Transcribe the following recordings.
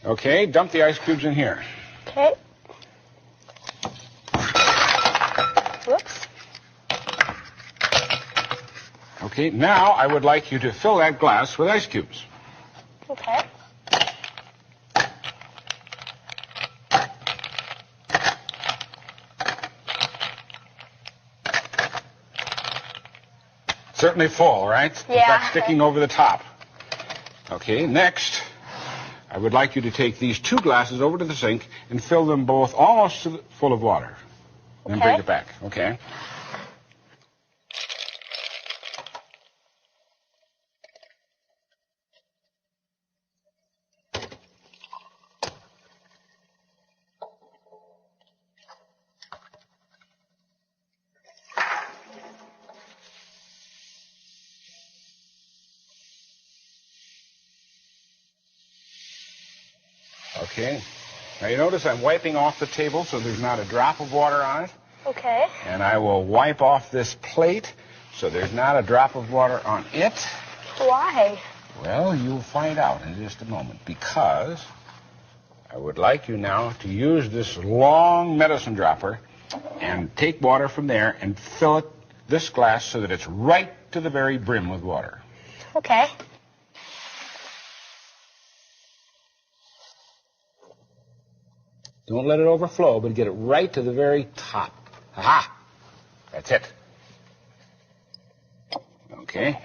Okay, dump the ice cubes in here. Okay. Whoops. Okay, now I would like you to fill that glass with ice cubes. Okay. Certainly full, right? Yeah. In fact, sticking over the top. Okay, next, I would like you to take these 2 glasses over to the sink and fill them both almost full of water. Then bring it back, okay? Okay. Now you notice I'm wiping off the table so there's not a drop of water on it. Okay. And I will wipe off this plate so there's not a drop of water on it. Why? Well, you'll find out in just a moment, because I would like you now to use this long medicine dropper and take water from there and fill it, this glass, so that it's right to the very brim with water. Okay. Don't let it overflow, but get it right to the very top. Aha! That's it. Okay.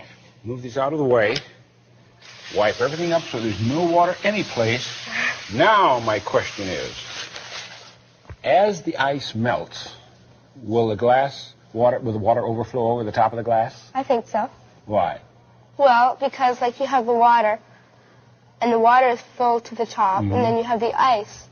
Move these out of the way. Wipe everything up so there's no water anyplace. Now my question is, as the ice melts, will the water overflow over the top of the glass? I think so. Why? Well, because like you have the water, and the water is filled to the top, and then you have the ice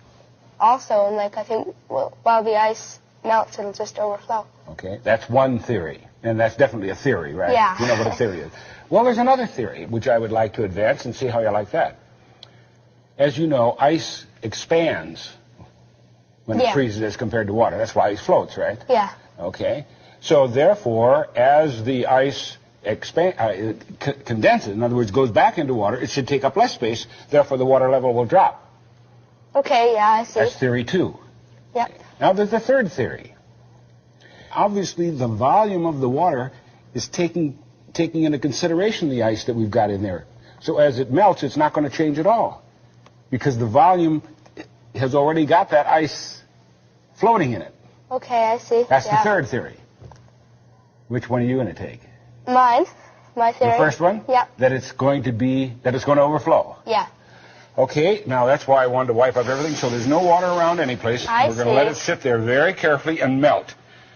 also, and like I think while the ice melts, it'll just overflow. Okay, that's one theory, and that's definitely a theory, right? Yeah. You know what a theory is. Well, there's another theory, which I would like to advance and see how you like that. As you know, ice expands when it freezes as compared to water. That's why ice floats, right? Yeah. Okay. So therefore, as the ice condenses, in other words, goes back into water, it should take up less space. Therefore, the water level will drop. Okay, yeah, I see. That's theory 2. Yep. Now, there's the third theory. Obviously, the volume of the water is taking into consideration the ice that we've got in there. So as it melts, it's not going to change at all, because the volume has already got that ice floating in it. Okay, I see. That's the third theory. Which one are you going to take? Mine. My theory. The first one? Yep. That it's going to overflow. Yeah. Okay, now that's why I wanted to wipe up everything so there's no water around any place. We're going to let it sit there very carefully and melt.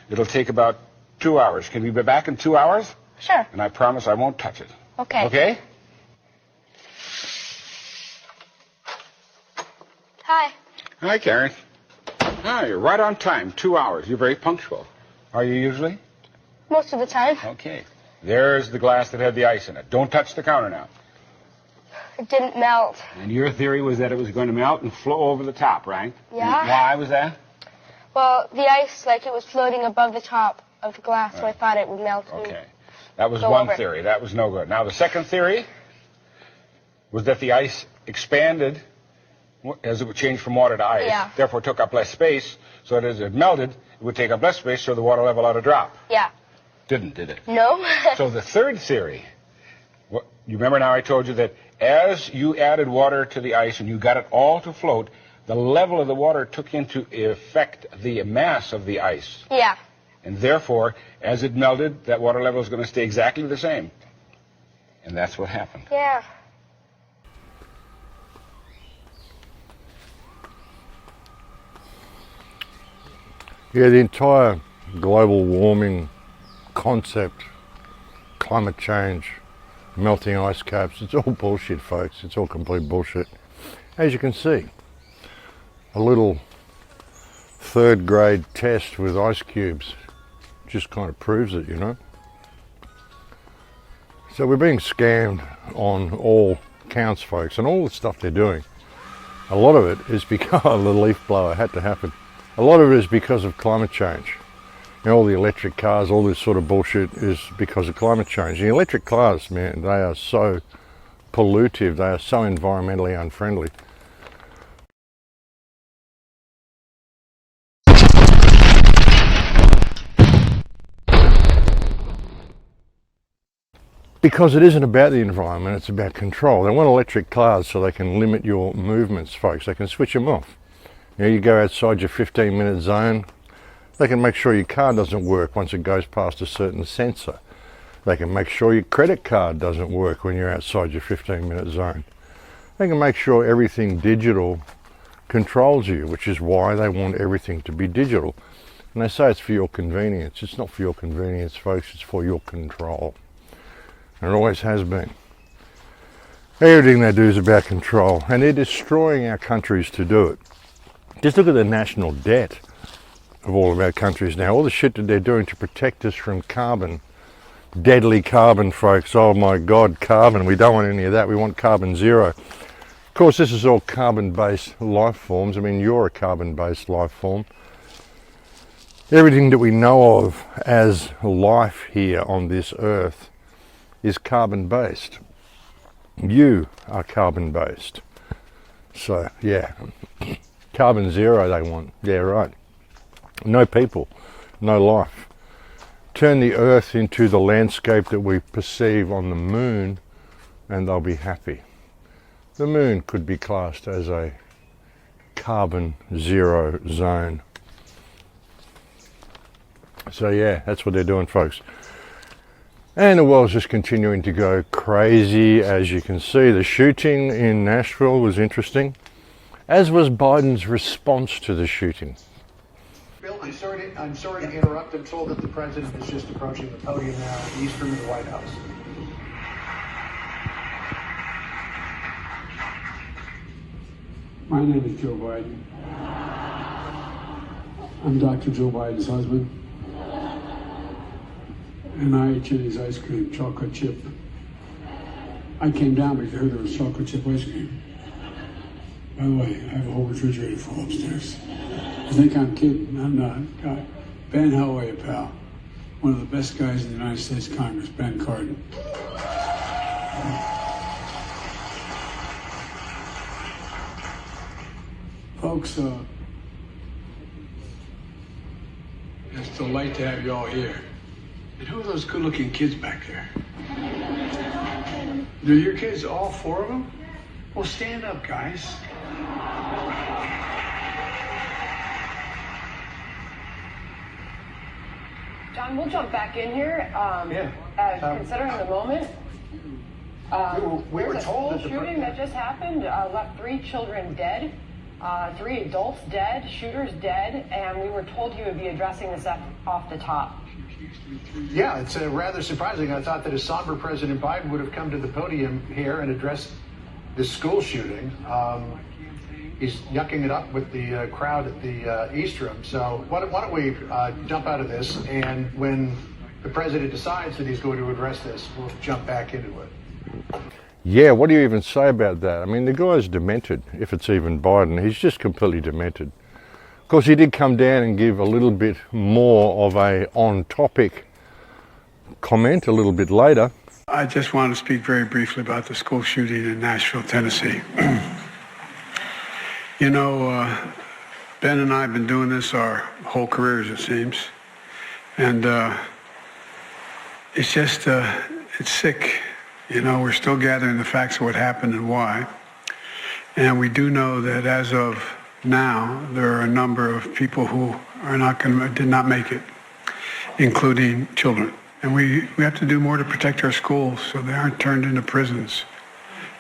It'll take about 2 hours. Can we be back in 2 hours? Sure. And I promise I won't touch it. Okay. Okay? Hi. Hi, Karen. Ah, you're right on time. 2 hours. You're very punctual. Are you usually? Most of the time. Okay. There's the glass that had the ice in it. Don't touch the counter now. It didn't melt. And your theory was that it was going to melt and flow over the top, right? Yeah. And why was that? Well, the ice, like it was floating above the top of the glass, so I thought it would melt. Okay. That was Go one over. theory. That was no good. Now, the second theory was that the ice expanded as it would change from water to ice. Yeah. Therefore, took up less space. So that as it melted, it would take up less space, so the water level ought to drop. Yeah. Did it? No. So the third theory, you remember now I told you that as you added water to the ice and you got it all to float, the level of the water took into effect the mass of the ice. Yeah. And therefore, as it melted, that water level is going to stay exactly the same. And that's what happened. Yeah. Yeah, the entire global warming concept, climate change, melting ice caps, it's all bullshit, folks. It's all complete bullshit. As you can see, a little third grade test with ice cubes just kind of proves it, you know. So we're being scammed on all counts, folks, and all the stuff they're doing. A lot of it is because the leaf blower had to happen. A lot of it is because of climate change. You know, all the electric cars, all this sort of bullshit is because of climate change. The electric cars, man, they are so pollutive, they are so environmentally unfriendly. Because it isn't about the environment, it's about control. They want electric cars so they can limit your movements, folks. They can switch them off. You know, you go outside your 15-minute zone, they can make sure your car doesn't work once it goes past a certain sensor. They can make sure your credit card doesn't work when you're outside your 15-minute zone. They can make sure everything digital controls you, which is why they want everything to be digital. And they say it's for your convenience. It's not for your convenience, folks, it's for your control. And it always has been. Everything they do is about control, and they're destroying our countries to do it. Just look at the national debt of all of our countries now. All the shit that they're doing to protect us from carbon. Deadly carbon, folks. Oh my God, carbon. We don't want any of that. We want carbon zero. Of course, this is all carbon-based life forms. I mean, you're a carbon-based life form. Everything that we know of as life here on this earth is carbon-based. You are carbon-based. So, yeah, carbon zero they want. Yeah, right. No people, no life. Turn the earth into the landscape that we perceive on the moon and they'll be happy. The moon could be classed as a carbon zero zone. So yeah, that's what they're doing, folks. And the world's just continuing to go crazy, as you can see. The shooting in Nashville was interesting, as was Biden's response to the shooting. Bill, I'm sorry to interrupt. I'm told that the president is just approaching the podium now, east from the White House. My name is Joe Biden. I'm Dr. Joe Biden's husband. And I ate Jenny's ice cream, chocolate chip. I came down because I heard there was chocolate chip ice cream. By the way, I have a whole refrigerator full upstairs. You think I'm kidding? I'm not. God. Ben, how are you, pal? One of the best guys in the United States Congress, Ben Cardin. Folks, it's a delight to have you all here. And who are those good-looking kids back there? They're your kids, all four of them? Well, stand up, guys. John, we'll jump back in here. Considering the moment, we were there's a told school that the shooting that just happened, left 3 children dead, 3 adults dead, shooters dead, and we were told you would be addressing this off the top. Yeah, it's rather surprising. I thought that a somber President Biden would have come to the podium here and addressed this school shooting. He's yucking it up with the crowd at the East Room. So why don't we jump out of this, and when the president decides that he's going to address this, we'll jump back into it. Yeah, what do you even say about that? I mean, the guy's demented, if it's even Biden. He's just completely demented. Of course, he did come down and give a little bit more of a on-topic comment a little bit later. I just want to speak very briefly about the school shooting in Nashville, Tennessee. You know, Ben and I have been doing this our whole careers, it seems. And it's just, it's sick. You know, we're still gathering the facts of what happened and why. And we do know that as of now, there are a number of people who are did not make it, including children. And we have to do more to protect our schools so they aren't turned into prisons.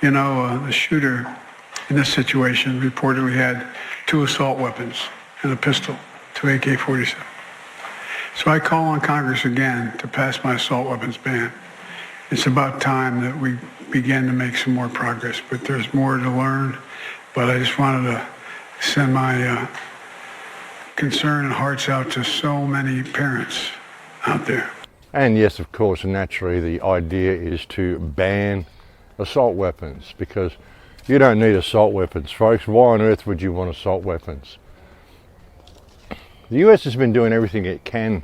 You know, the shooter in this situation reportedly had 2 assault weapons and a pistol, 2 AK-47. So I call on Congress again to pass my assault weapons ban. It's about time that we begin to make some more progress, but there's more to learn. But I just wanted to send my concern and hearts out to so many parents out there. And yes, of course, naturally the idea is to ban assault weapons, because you don't need assault weapons, folks. Why on earth would you want assault weapons? The US has been doing everything it can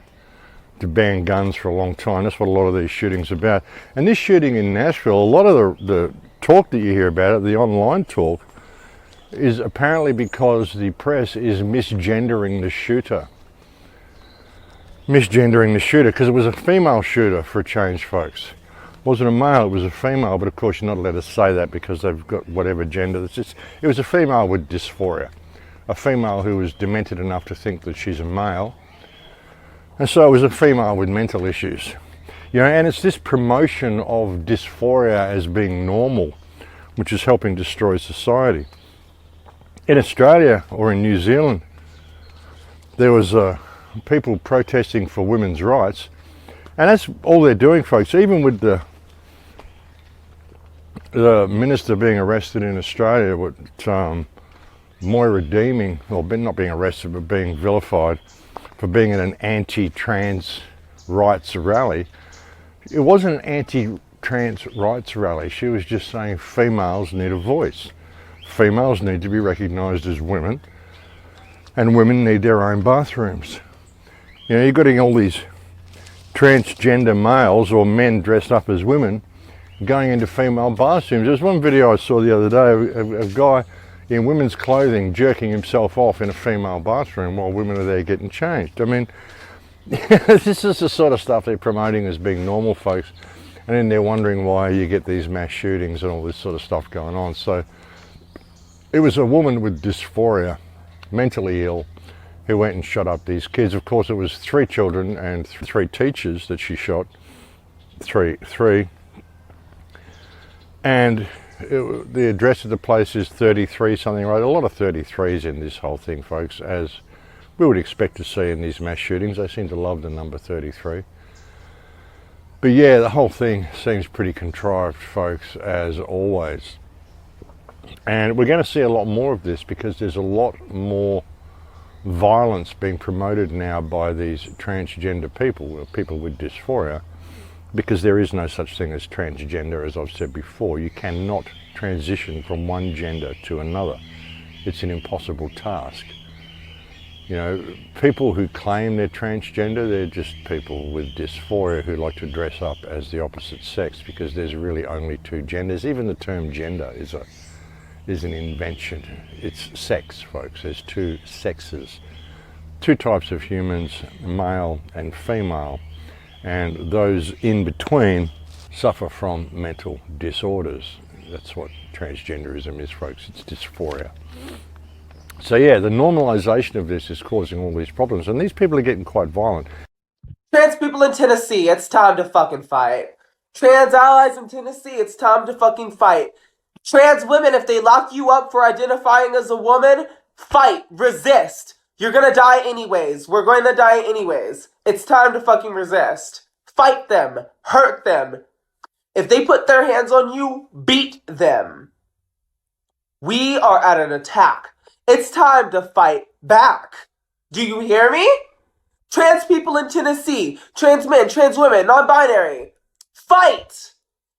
to ban guns for a long time. That's what a lot of these shootings are about. And this shooting in Nashville, a lot of the talk that you hear about it, the online talk, is apparently because the press is misgendering the shooter. Misgendering the shooter, because it was a female shooter for a change, folks. wasn't a male, it was a female, but of course you're not allowed to say that because they've got whatever gender. It was a female with dysphoria, a female who was demented enough to think that she's a male, and so it was a female with mental issues. You know, and it's this promotion of dysphoria as being normal, which is helping destroy society. In Australia or in New Zealand, there was people protesting for women's rights, and that's all they're doing, folks. Even with the minister being arrested in Australia, Moira Deeming, or not being arrested, but being vilified for being at an anti-trans rights rally. It wasn't an anti-trans rights rally. She was just saying females need a voice. Females need to be recognised as women, and women need their own bathrooms. You know, you're getting all these transgender males or men dressed up as women going into female bathrooms. There's one video I saw the other day of a guy in women's clothing jerking himself off in a female bathroom while women are there getting changed. I mean, this is the sort of stuff they're promoting as being normal, folks, and then they're wondering why you get these mass shootings and all this sort of stuff going on. So it was a woman with dysphoria, mentally ill, who went and shot up these kids. Of course, it was 3 children and 3 teachers that she shot, three. And the address of the place is 33 something, right? A lot of 33s in this whole thing, folks, as we would expect to see in these mass shootings. They seem to love the number 33. But yeah, the whole thing seems pretty contrived, folks, as always. And we're going to see a lot more of this because there's a lot more violence being promoted now by these transgender people, people with dysphoria, because there is no such thing as transgender, as I've said before. You cannot transition from one gender to another. It's an impossible task. You know, people who claim they're transgender, they're just people with dysphoria who like to dress up as the opposite sex because there's really only 2 genders. Even the term gender is an invention. It's sex, folks. There's 2 sexes, 2 types of humans, male and female, and those in between suffer from mental disorders. That's what transgenderism is, folks. It's dysphoria. So yeah, the normalization of this is causing all these problems, and these people are getting quite violent. Trans people in Tennessee, it's time to fucking fight. Trans allies in Tennessee, it's time to fucking fight. Trans women, if they lock you up for identifying as a woman, fight, resist. You're gonna die anyways. We're going to die anyways. It's time to fucking resist. Fight them. Hurt them. If they put their hands on you, beat them. We are at an attack. It's time to fight back. Do you hear me? Trans people in Tennessee, trans men, trans women, non-binary, fight!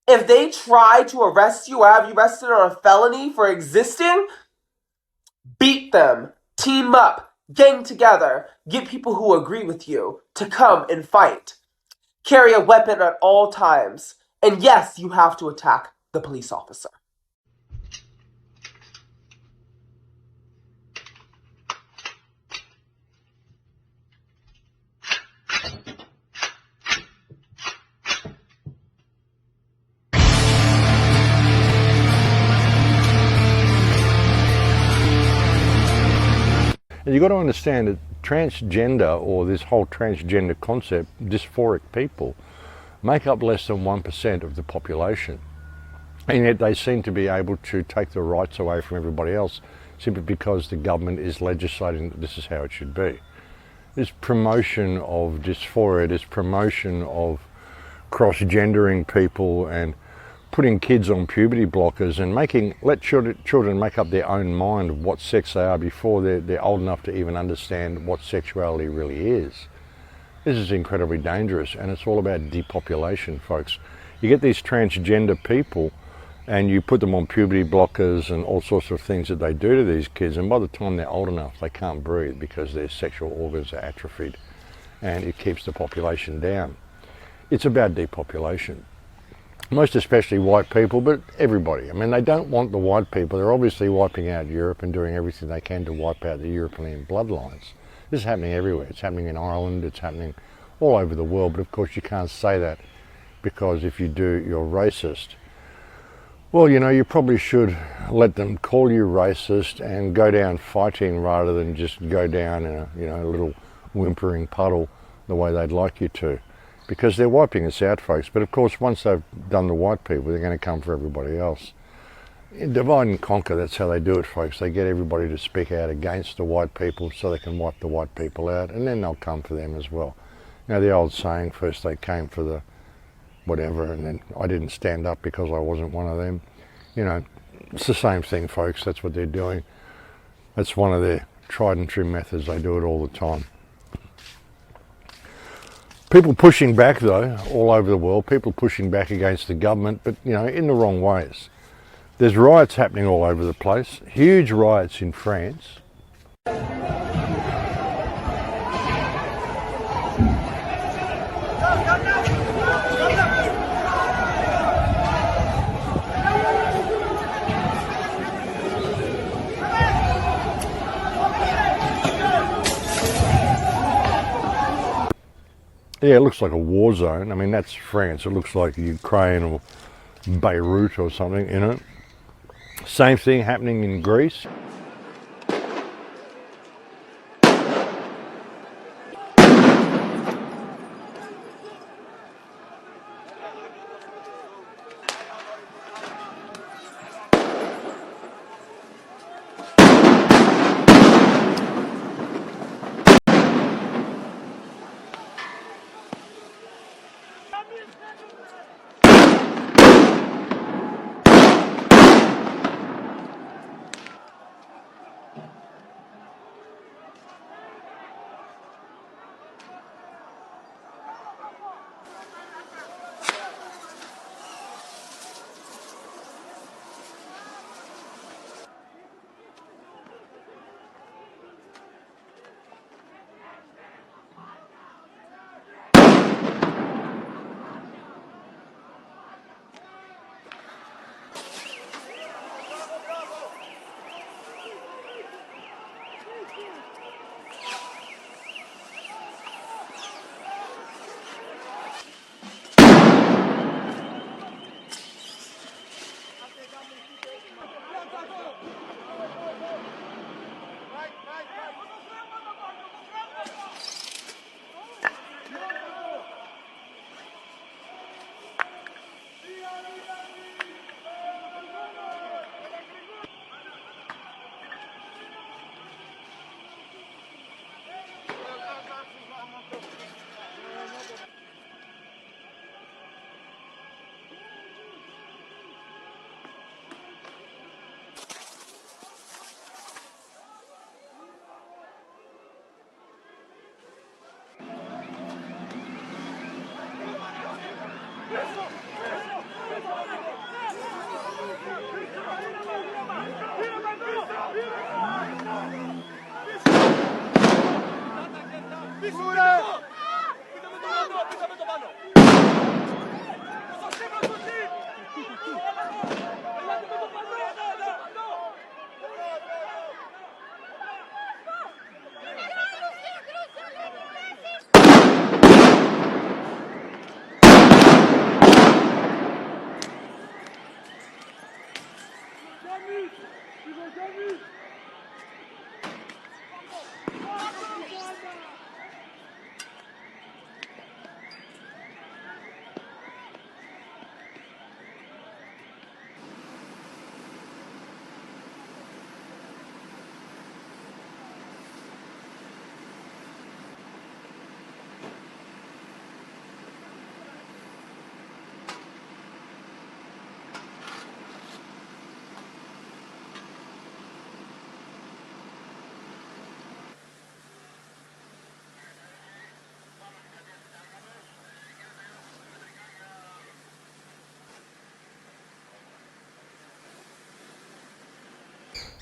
If they try to arrest you or have you arrested on a felony for existing, beat them, team up, gang together, get people who agree with you to come and fight. Carry a weapon at all times. And yes, you have to attack the police officer. And you've got to understand that transgender, or this whole transgender concept, dysphoric people, make up less than 1% of the population. And yet they seem to be able to take the rights away from everybody else simply because the government is legislating that this is how it should be. This promotion of dysphoria, this promotion of cross-gendering people and putting kids on puberty blockers and let children make up their own mind of what sex they are before they're old enough to even understand what sexuality really is. This is incredibly dangerous, and it's all about depopulation, folks. You get these transgender people and you put them on puberty blockers and all sorts of things that they do to these kids, and by the time they're old enough they can't breathe because their sexual organs are atrophied, and it keeps the population down. It's about depopulation. Most especially white people, but everybody. I mean, they don't want the white people. They're obviously wiping out Europe and doing everything they can to wipe out the European bloodlines. This is happening everywhere. It's happening in Ireland, it's happening all over the world, but of course you can't say that because if you do, you're racist. Well, you know, you probably should let them call you racist and go down fighting rather than just go down in a, you know, a little whimpering puddle the way they'd like you to. Because they're wiping us out, folks. But of course, once they've done the white people, they're going to come for everybody else. In divide and conquer, that's how they do it, folks. They get everybody to speak out against the white people so they can wipe the white people out, and then they'll come for them as well. You know, the old saying, first they came for the whatever, and then I didn't stand up because I wasn't one of them. You know, it's the same thing, folks. That's what they're doing. That's one of their tried and true methods. They do it all the time. People pushing back, though, all over the world, people pushing back against the government, but, you know, in the wrong ways. There's riots happening all over the place, huge riots in France. Yeah, it looks like a war zone. I mean, that's France. It looks like Ukraine or Beirut or something, you know. Same thing happening in Greece.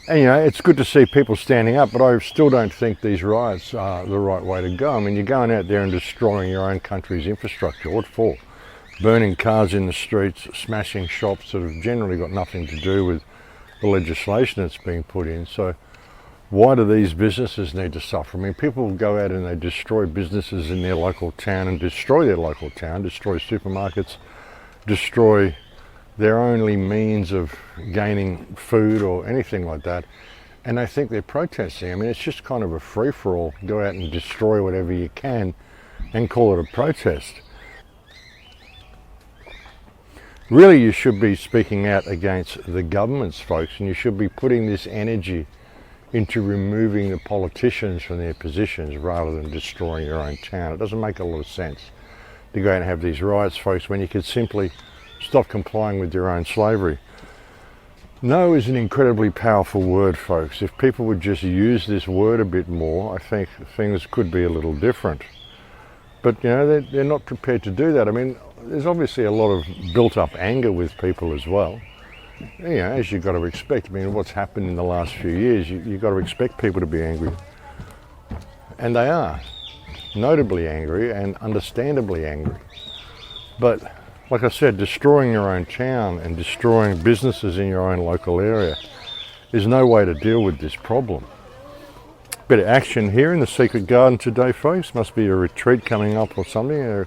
And, you know, it's good to see people standing up, but I still don't think these riots are the right way to go. I mean, you're going out there and destroying your own country's infrastructure. What for? Burning cars in the streets, smashing shops that have generally got nothing to do with the legislation that's being put in. So why do these businesses need to suffer? I mean, people go out and they destroy businesses in their local town and destroy their local town, destroy supermarkets, destroy their only means of gaining food or anything like that, and they think they're protesting. I mean, it's just kind of a free-for-all. Go out and destroy whatever you can and call it a protest. Really, you should be speaking out against the governments, folks, and you should be putting this energy into removing the politicians from their positions rather than destroying your own town. It doesn't make a lot of sense to go out and have these riots, folks, when you could simply stop complying with your own slavery. No is an incredibly powerful word, folks. If people would just use this word a bit more, I think things could be a little different. But, you know, they're not prepared to do that. I mean, there's obviously a lot of built-up anger with people as well. You know, as you've got to expect. I mean, what's happened in the last few years, you've got to expect people to be angry. And they are. Notably angry and understandably angry. But, like I said, destroying your own town and destroying businesses in your own local area is no way to deal with this problem. Bit of action here in the Secret Garden today, folks. Must be a retreat coming up or something.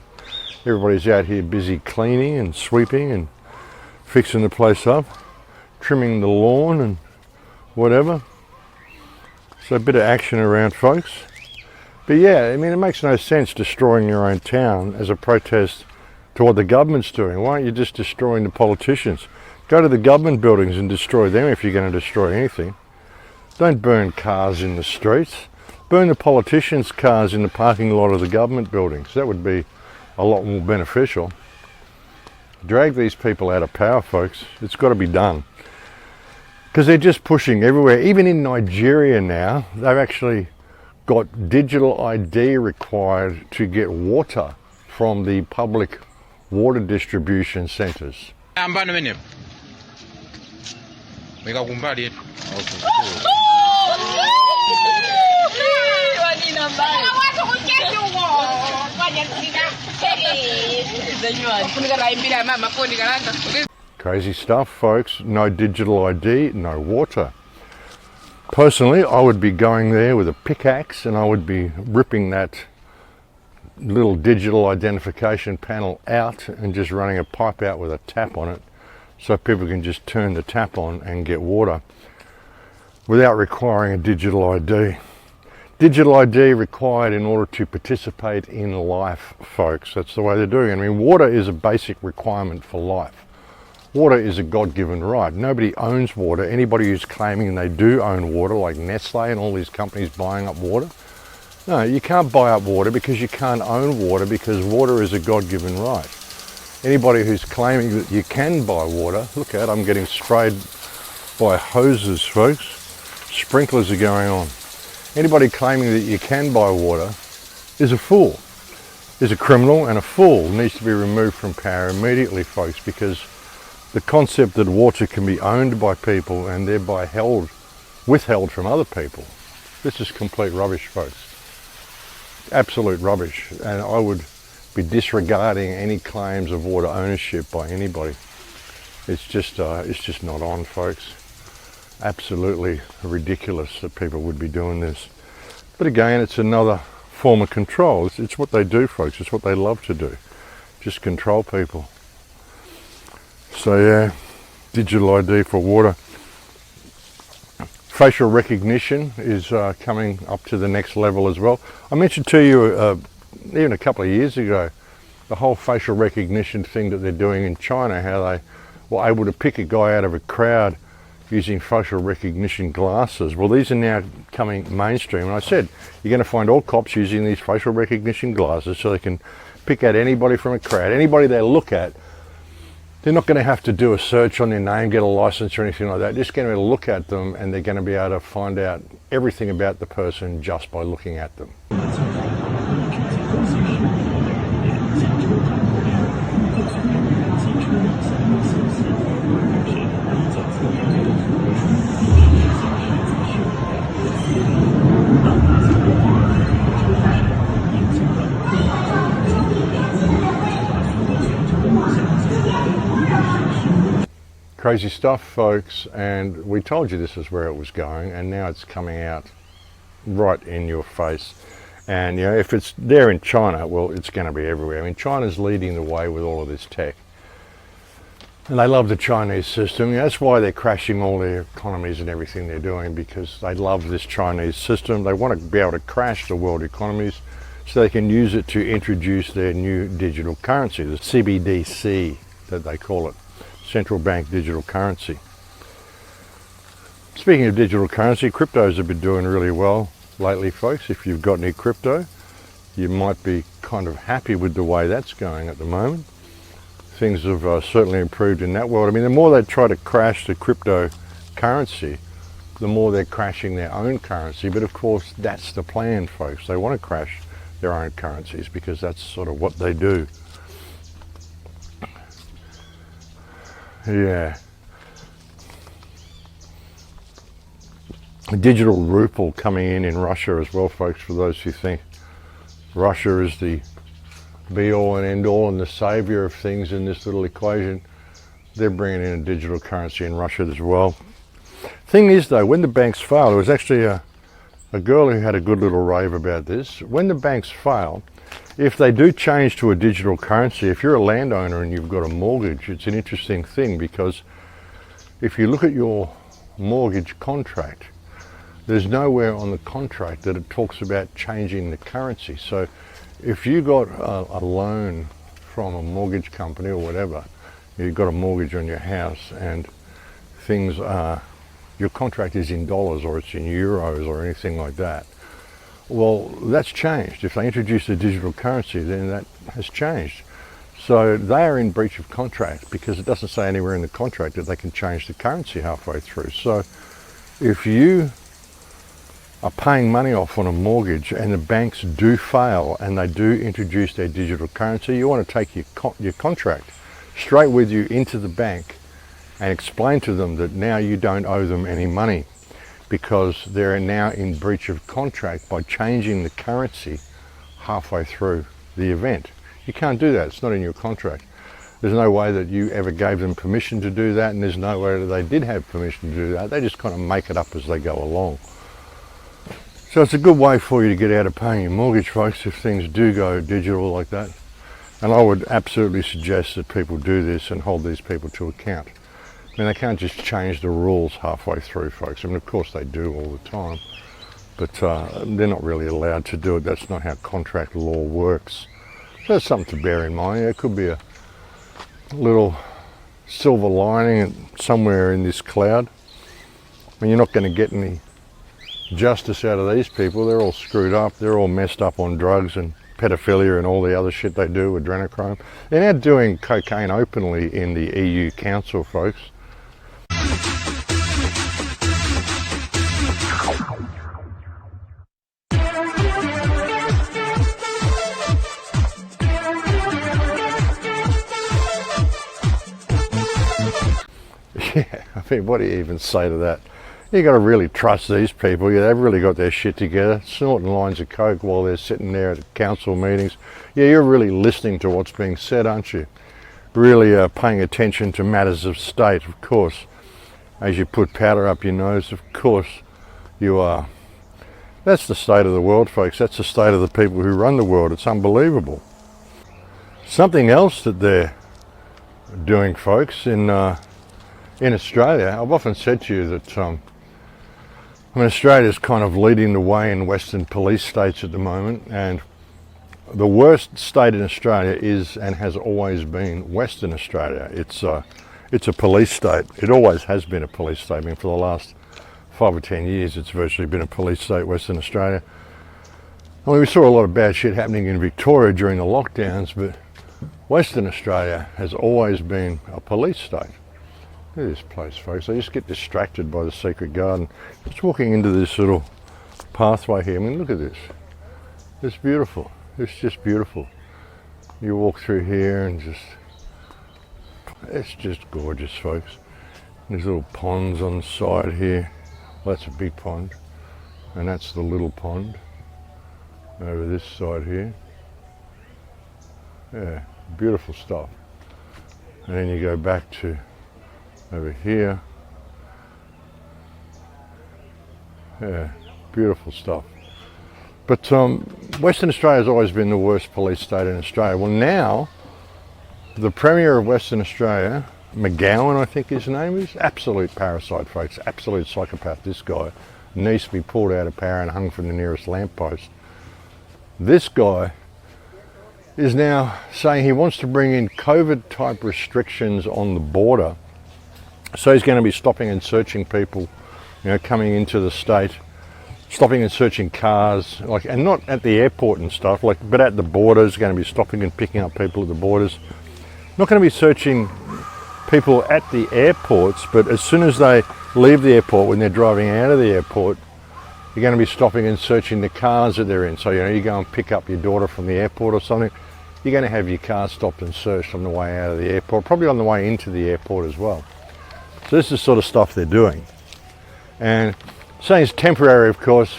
Everybody's out here busy cleaning and sweeping and fixing the place up, trimming the lawn and whatever. So a bit of action around, folks. But yeah, I mean, it makes no sense destroying your own town as a protest to what the government's doing. Why aren't you just destroying the politicians? Go to the government buildings and destroy them if you're going to destroy anything. Don't burn cars in the streets. Burn the politicians' cars in the parking lot of the government buildings. That would be a lot more beneficial. Drag these people out of power, folks. It's got to be done. Because they're just pushing everywhere. Even in Nigeria now, they've actually got digital ID required to get water from the public water distribution centres. Crazy stuff, folks. No digital ID, no water. Personally, I would be going there with a pickaxe and I would be ripping that little digital identification panel out and just running a pipe out with a tap on it so people can just turn the tap on and get water without requiring a digital ID. Digital ID required in order to participate in life, folks. That's the way they're doing it. I mean, water is a basic requirement for life. Water is a God-given right. Nobody owns water. Anybody who's claiming they do own water, like Nestle and all these companies buying up water, no, you can't buy up water because you can't own water, because water is a God-given right. Anybody who's claiming that you can buy water, look at, I'm getting sprayed by hoses, folks. Sprinklers are going on. Anybody claiming that you can buy water is a fool, is a criminal and a fool. Needs to be removed from power immediately, folks, because the concept that water can be owned by people and thereby withheld from other people, this is complete rubbish, folks. Absolute rubbish. And I would be disregarding any claims of water ownership by anybody. It's just not on, folks. Absolutely ridiculous that people would be doing this. But again, it's another form of control. It's what they do, folks. It's what they love to do. Just control people. So yeah, digital ID for water. Facial recognition is coming up to the next level as well. I mentioned to you even a couple of years ago, the whole facial recognition thing that they're doing in China, how they were able to pick a guy out of a crowd using facial recognition glasses. Well, these are now coming mainstream. And I said, you're going to find all cops using these facial recognition glasses so they can pick out anybody from a crowd. Anybody they look at, they're not going to have to do a search on their name, get a license or anything like that. They're just going to be able to look at them and they're going to be able to find out everything about the person just by looking at them. Crazy stuff, folks, and we told you this is where it was going, and now it's coming out right in your face. And you know, if it's there in China, well, it's going to be everywhere. I mean, China's leading the way with all of this tech. And they love the Chinese system. That's why they're crashing all their economies and everything they're doing, because they love this Chinese system. They want to be able to crash the world economies so they can use it to introduce their new digital currency, the CBDC that they call it, central bank digital currency. Speaking of digital currency, cryptos have been doing really well lately, folks. If you've got any crypto, you might be kind of happy with the way that's going at the moment. Things have certainly improved in that world. I mean, the more they try to crash the cryptocurrency, the more they're crashing their own currency. But of course, that's the plan, folks. They want to crash their own currencies because that's sort of what they do. Yeah. A digital ruble coming in Russia as well, folks, for those who think Russia is the be-all and end-all and the saviour of things in this little equation. They're bringing in a digital currency in Russia as well. Thing is, though, when the banks fail, there was actually a girl who had a good little rave about this. When the banks fail, if they do change to a digital currency, if you're a landowner and you've got a mortgage, it's an interesting thing, because if you look at your mortgage contract, there's nowhere on the contract that it talks about changing the currency. So if you got a loan from a mortgage company or whatever, you've got a mortgage on your house and things are, your contract is in dollars or it's in euros or anything like that, well, that's changed. If they introduce a digital currency, then that has changed. So they are in breach of contract because it doesn't say anywhere in the contract that they can change the currency halfway through. So if you are paying money off on a mortgage and the banks do fail and they do introduce their digital currency, you want to take your contract straight with you into the bank and explain to them that now you don't owe them any money because they're now in breach of contract by changing the currency halfway through the event. You can't do that. It's not in your contract. There's no way that you ever gave them permission to do that, and there's no way that they did have permission to do that. They just kind of make it up as they go along. So it's a good way for you to get out of paying your mortgage, folks, if things do go digital like that. And I would absolutely suggest that people do this and hold these people to account. I mean, they can't just change the rules halfway through, folks. I mean, of course they do all the time, but they're not really allowed to do it. That's not how contract law works. So that's something to bear in mind. It could be a little silver lining somewhere in this cloud. I mean, you're not going to get any justice out of these people. They're all screwed up. They're all messed up on drugs and pedophilia and all the other shit they do, adrenochrome. They're now doing cocaine openly in the EU Council, folks. Yeah, I mean, what do you even say to that? You got to really trust these people. Yeah, they've really got their shit together, snorting lines of coke while they're sitting there at council meetings. Yeah, you're really listening to what's being said, aren't you? Really paying attention to matters of state, of course. As you put powder up your nose, of course you are. That's the state of the world, folks. That's the state of the people who run the world. It's unbelievable. Something else that they're doing, folks, in Australia, I've often said to you that I mean, Australia's kind of leading the way in Western police states at the moment, and the worst state in Australia is and has always been Western Australia. It's a police state. It always has been a police state. I mean, for the last 5 or 10 years, it's virtually been a police state, Western Australia. I mean, we saw a lot of bad shit happening in Victoria during the lockdowns, but Western Australia has always been a police state. Look at this place, folks. I just get distracted by the secret garden. Just walking into this little pathway here. I mean, look at this. It's beautiful. It's just beautiful. You walk through here and it's just gorgeous, folks. There's little ponds on the side here. Well, that's a big pond. And that's the little pond over this side here. Yeah, beautiful stuff. And then you go back to over here. Yeah, beautiful stuff. But Western Australia's always been the worst police state in Australia. Well, now the Premier of Western Australia McGowan, I think his name is. Absolute parasite, folks. Absolute psychopath, this guy. Needs to be pulled out of power and hung from the nearest lamppost. This guy is now saying he wants to bring in COVID-type restrictions on the border. So he's going to be stopping and searching people, coming into the state, stopping and searching cars, and not at the airport and stuff, but at the borders. Going to be stopping and picking up people at the borders. Not going to be searching people at the airports, but as soon as they leave the airport, when they're driving out of the airport, you're going to be stopping and searching the cars that they're in. So, you go and pick up your daughter from the airport or something, you're going to have your car stopped and searched on the way out of the airport, probably on the way into the airport as well. So this is the sort of stuff they're doing. And saying it's temporary, of course.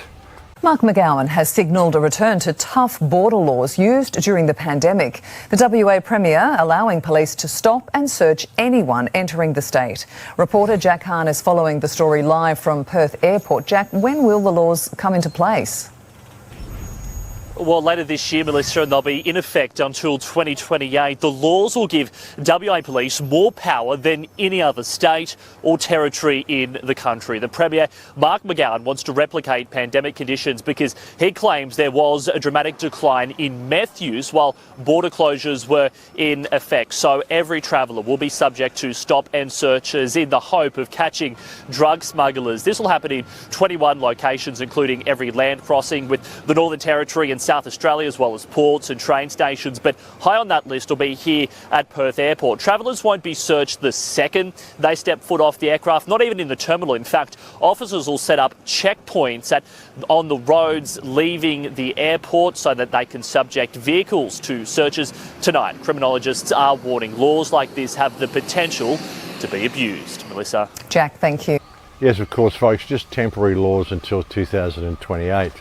Mark McGowan has signalled a return to tough border laws used during the pandemic. The WA Premier allowing police to stop and search anyone entering the state. Reporter Jack Hahn is following the story live from Perth Airport. Jack, when will the laws come into place? Well, later this year, Melissa, and they'll be in effect until 2028. The laws will give WA Police more power than any other state or territory in the country. The Premier, Mark McGowan, wants to replicate pandemic conditions because he claims there was a dramatic decline in meth use while border closures were in effect. So every traveller will be subject to stop and searches in the hope of catching drug smugglers. This will happen in 21 locations, including every land crossing with the Northern Territory and South Australia, as well as ports and train stations. But high on that list will be here at Perth Airport. Travellers won't be searched the second they step foot off the aircraft, not even in the terminal. In fact, officers will set up checkpoints on the roads leaving the airport so that they can subject vehicles to searches. Tonight, criminologists are warning laws like this have the potential to be abused. Melissa. Jack, thank you. Yes, of course, folks, just temporary laws until 2028.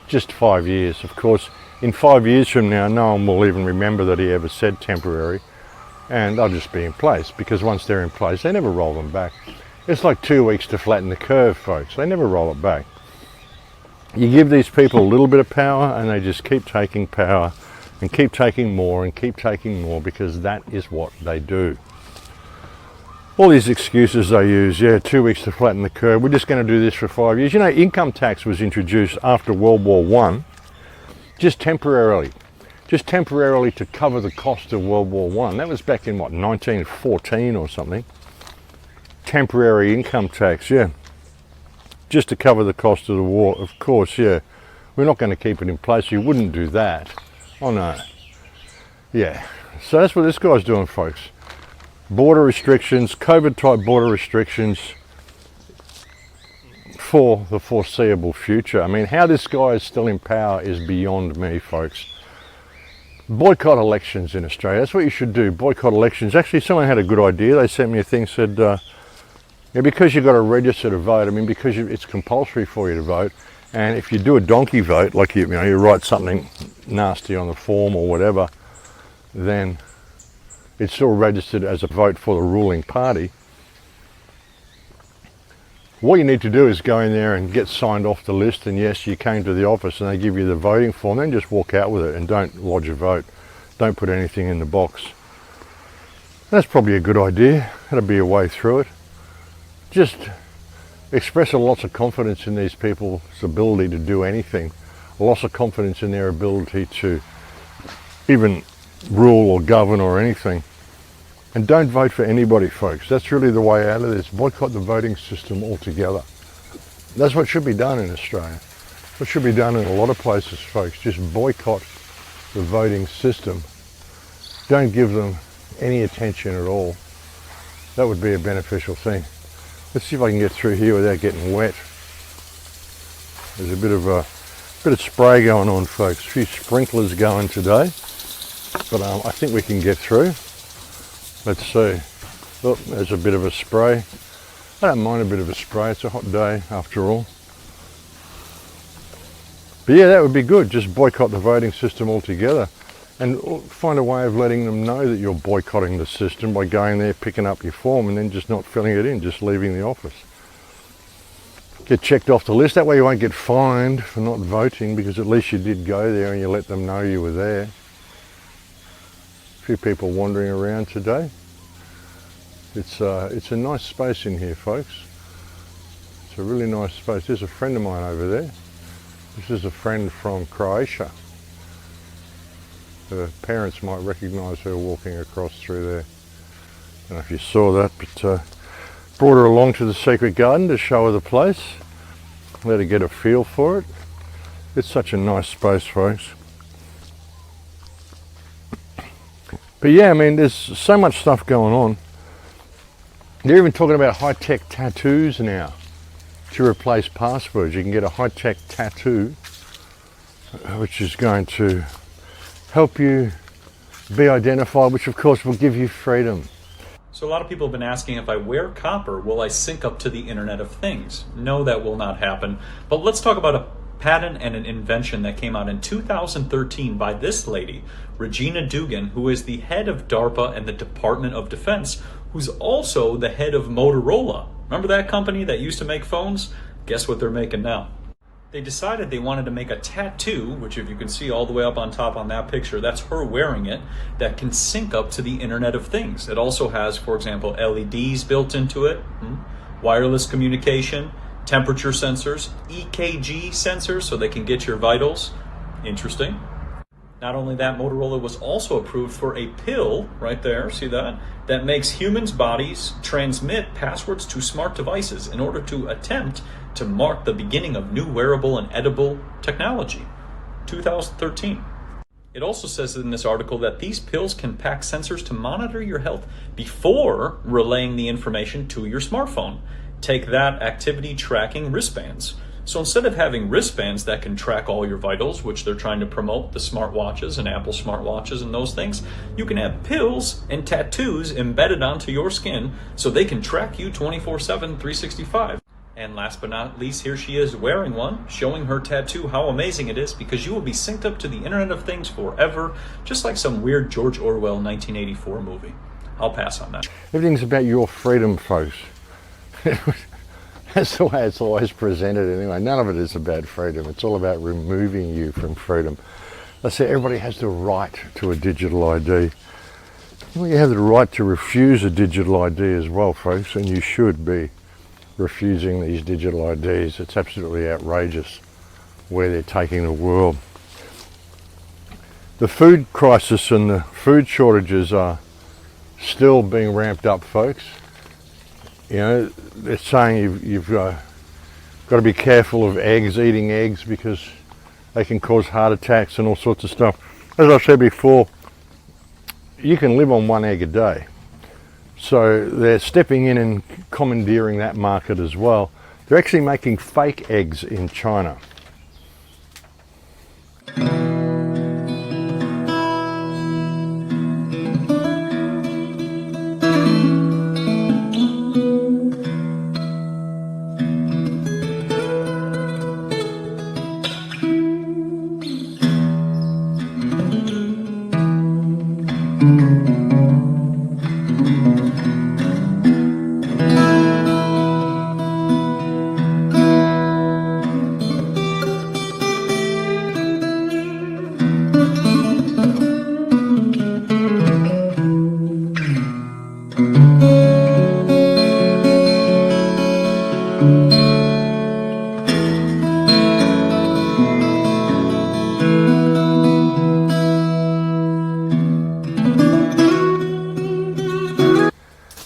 Just 5 years. Of course, in 5 years from now, no one will even remember that he ever said temporary, and they'll just be in place, because once they're in place, they never roll them back. It's like 2 weeks to flatten the curve, folks. They never roll it back. You give these people a little bit of power, and they just keep taking power, and keep taking more, and keep taking more, because that is what they do. All these excuses they use, 2 weeks to flatten the curve, we're just going to do this for 5 years. Income tax was introduced after World War I, just temporarily to cover the cost of World War I. That was back in, 1914 or something. Temporary income tax, just to cover the cost of the war, of course, We're not going to keep it in place, you wouldn't do that. Oh no. So that's what this guy's doing, folks. Border restrictions, COVID-type border restrictions for the foreseeable future. I mean, how this guy is still in power is beyond me, folks. Boycott elections in Australia. That's what you should do, boycott elections. Actually, someone had a good idea. They sent me a thing, said, because you've got to register to vote, because it's compulsory for you to vote, and if you do a donkey vote, like you write something nasty on the form or whatever, then it's still registered as a vote for the ruling party. What you need to do is go in there and get signed off the list, and yes, you came to the office and they give you the voting form, then just walk out with it and don't lodge a vote. Don't put anything in the box. That's probably a good idea. That'll be a way through it. Just express a lot of confidence in these people's ability to do anything. A lot of confidence in their ability to even rule or govern or anything. And don't vote for anybody, folks. That's really the way out of this. Boycott the voting system altogether. That's what should be done in Australia. What should be done in a lot of places, folks. Just boycott the voting system. Don't give them any attention at all. That would be a beneficial thing. Let's see if I can get through here without getting wet. There's a bit of spray going on, folks. A few sprinklers going today. But I think we can get through. Let's see. Oh, there's a bit of a spray. I don't mind a bit of a spray. It's a hot day after all. But that would be good. Just boycott the voting system altogether and find a way of letting them know that you're boycotting the system by going there, picking up your form and then just not filling it in, just leaving the office. Get checked off the list. That way you won't get fined for not voting, because at least you did go there and you let them know you were there. A few people wandering around today. It's a nice space in here, folks. It's a really nice space. There's a friend of mine over there. This is a friend from Croatia. Her parents might recognise her walking across through there. I don't know if you saw that, but brought her along to the Secret Garden to show her the place. Let her get a feel for it. It's such a nice space, folks. But yeah, I mean, there's so much stuff going on. They're even talking about high-tech tattoos now to replace passwords. You can get a high-tech tattoo, which is going to help you be identified, which of course will give you freedom. So a lot of people have been asking, if I wear copper, will I sync up to the Internet of Things? No, that will not happen. But let's talk about a patent and an invention that came out in 2013 by this lady, Regina Dugan, who is the head of DARPA and the Department of Defense, who's also the head of Motorola. Remember that company that used to make phones? Guess what they're making now? They decided they wanted to make a tattoo, which if you can see all the way up on top on that picture, that's her wearing it, that can sync up to the Internet of Things. It also has, for example, LEDs built into it, wireless communication, temperature sensors, EKG sensors so they can get your vitals. Interesting. Not only that, Motorola was also approved for a pill, right there, see that? That makes humans' bodies transmit passwords to smart devices in order to attempt to mark the beginning of new wearable and edible technology. 2013. It also says in this article that these pills can pack sensors to monitor your health before relaying the information to your smartphone. Take that, activity tracking wristbands. So instead of having wristbands that can track all your vitals, which they're trying to promote, the smartwatches and Apple smartwatches and those things, you can have pills and tattoos embedded onto your skin so they can track you 24/7, 365. And last but not least, here she is wearing one, showing her tattoo, how amazing it is, because you will be synced up to the Internet of Things forever, just like some weird George Orwell 1984 movie. I'll pass on that. Everything's about your freedom, folks. That's the way it's always presented anyway. None of it is about freedom. It's all about removing you from freedom. I say everybody has the right to a digital ID. Well, you have the right to refuse a digital ID as well, folks, and you should be refusing these digital IDs. It's absolutely outrageous where they're taking the world. The food crisis and the food shortages are still being ramped up, folks. You know, they're saying you've got to be careful of eggs, eating eggs, because they can cause heart attacks and all sorts of stuff. As I said before, you can live on one egg a day. So they're stepping in and commandeering that market as well. They're actually making fake eggs in China.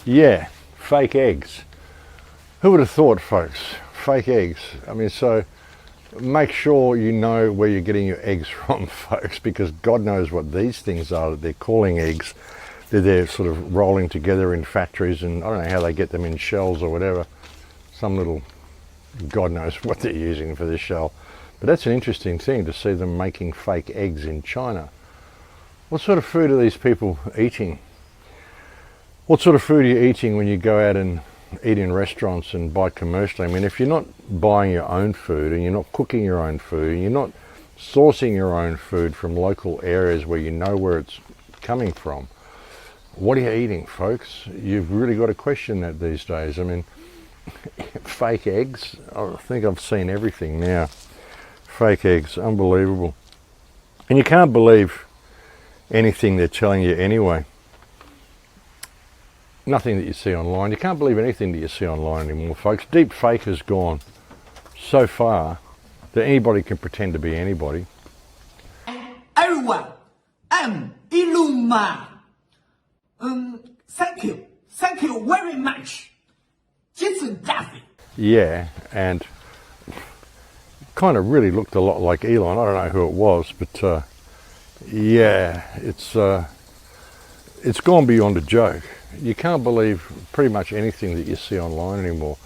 Yeah, fake eggs. Who would have thought, folks? Fake eggs. I mean, so make sure you know where you're getting your eggs from, folks, because God knows what these things are that they're calling eggs. They're sort of rolling together in factories, and I don't know how they get them in shells or whatever. Some little, God knows what they're using for this shell. But that's an interesting thing to see them making fake eggs in China. What sort of food are these people eating? What sort of food are you eating when you go out and eat in restaurants and buy commercially? I mean, if you're not buying your own food and you're not cooking your own food and you're not sourcing your own food from local areas where you know where it's coming from, what are you eating, folks? You've really got to question that these days. I mean, fake eggs, I think I've seen everything now. Fake eggs, unbelievable. And you can't believe anything they're telling you anyway. nothing that you see online. You can't believe anything that you see online anymore, folks. Deep fake has gone so far that anybody can pretend to be anybody. Everyone, I'm Elon Musk. Thank you very much. Jason Duffy. Yeah, and kind of really looked a lot like Elon. I don't know who it was, but yeah, it's gone beyond a joke. You can't believe pretty much anything that you see online anymore.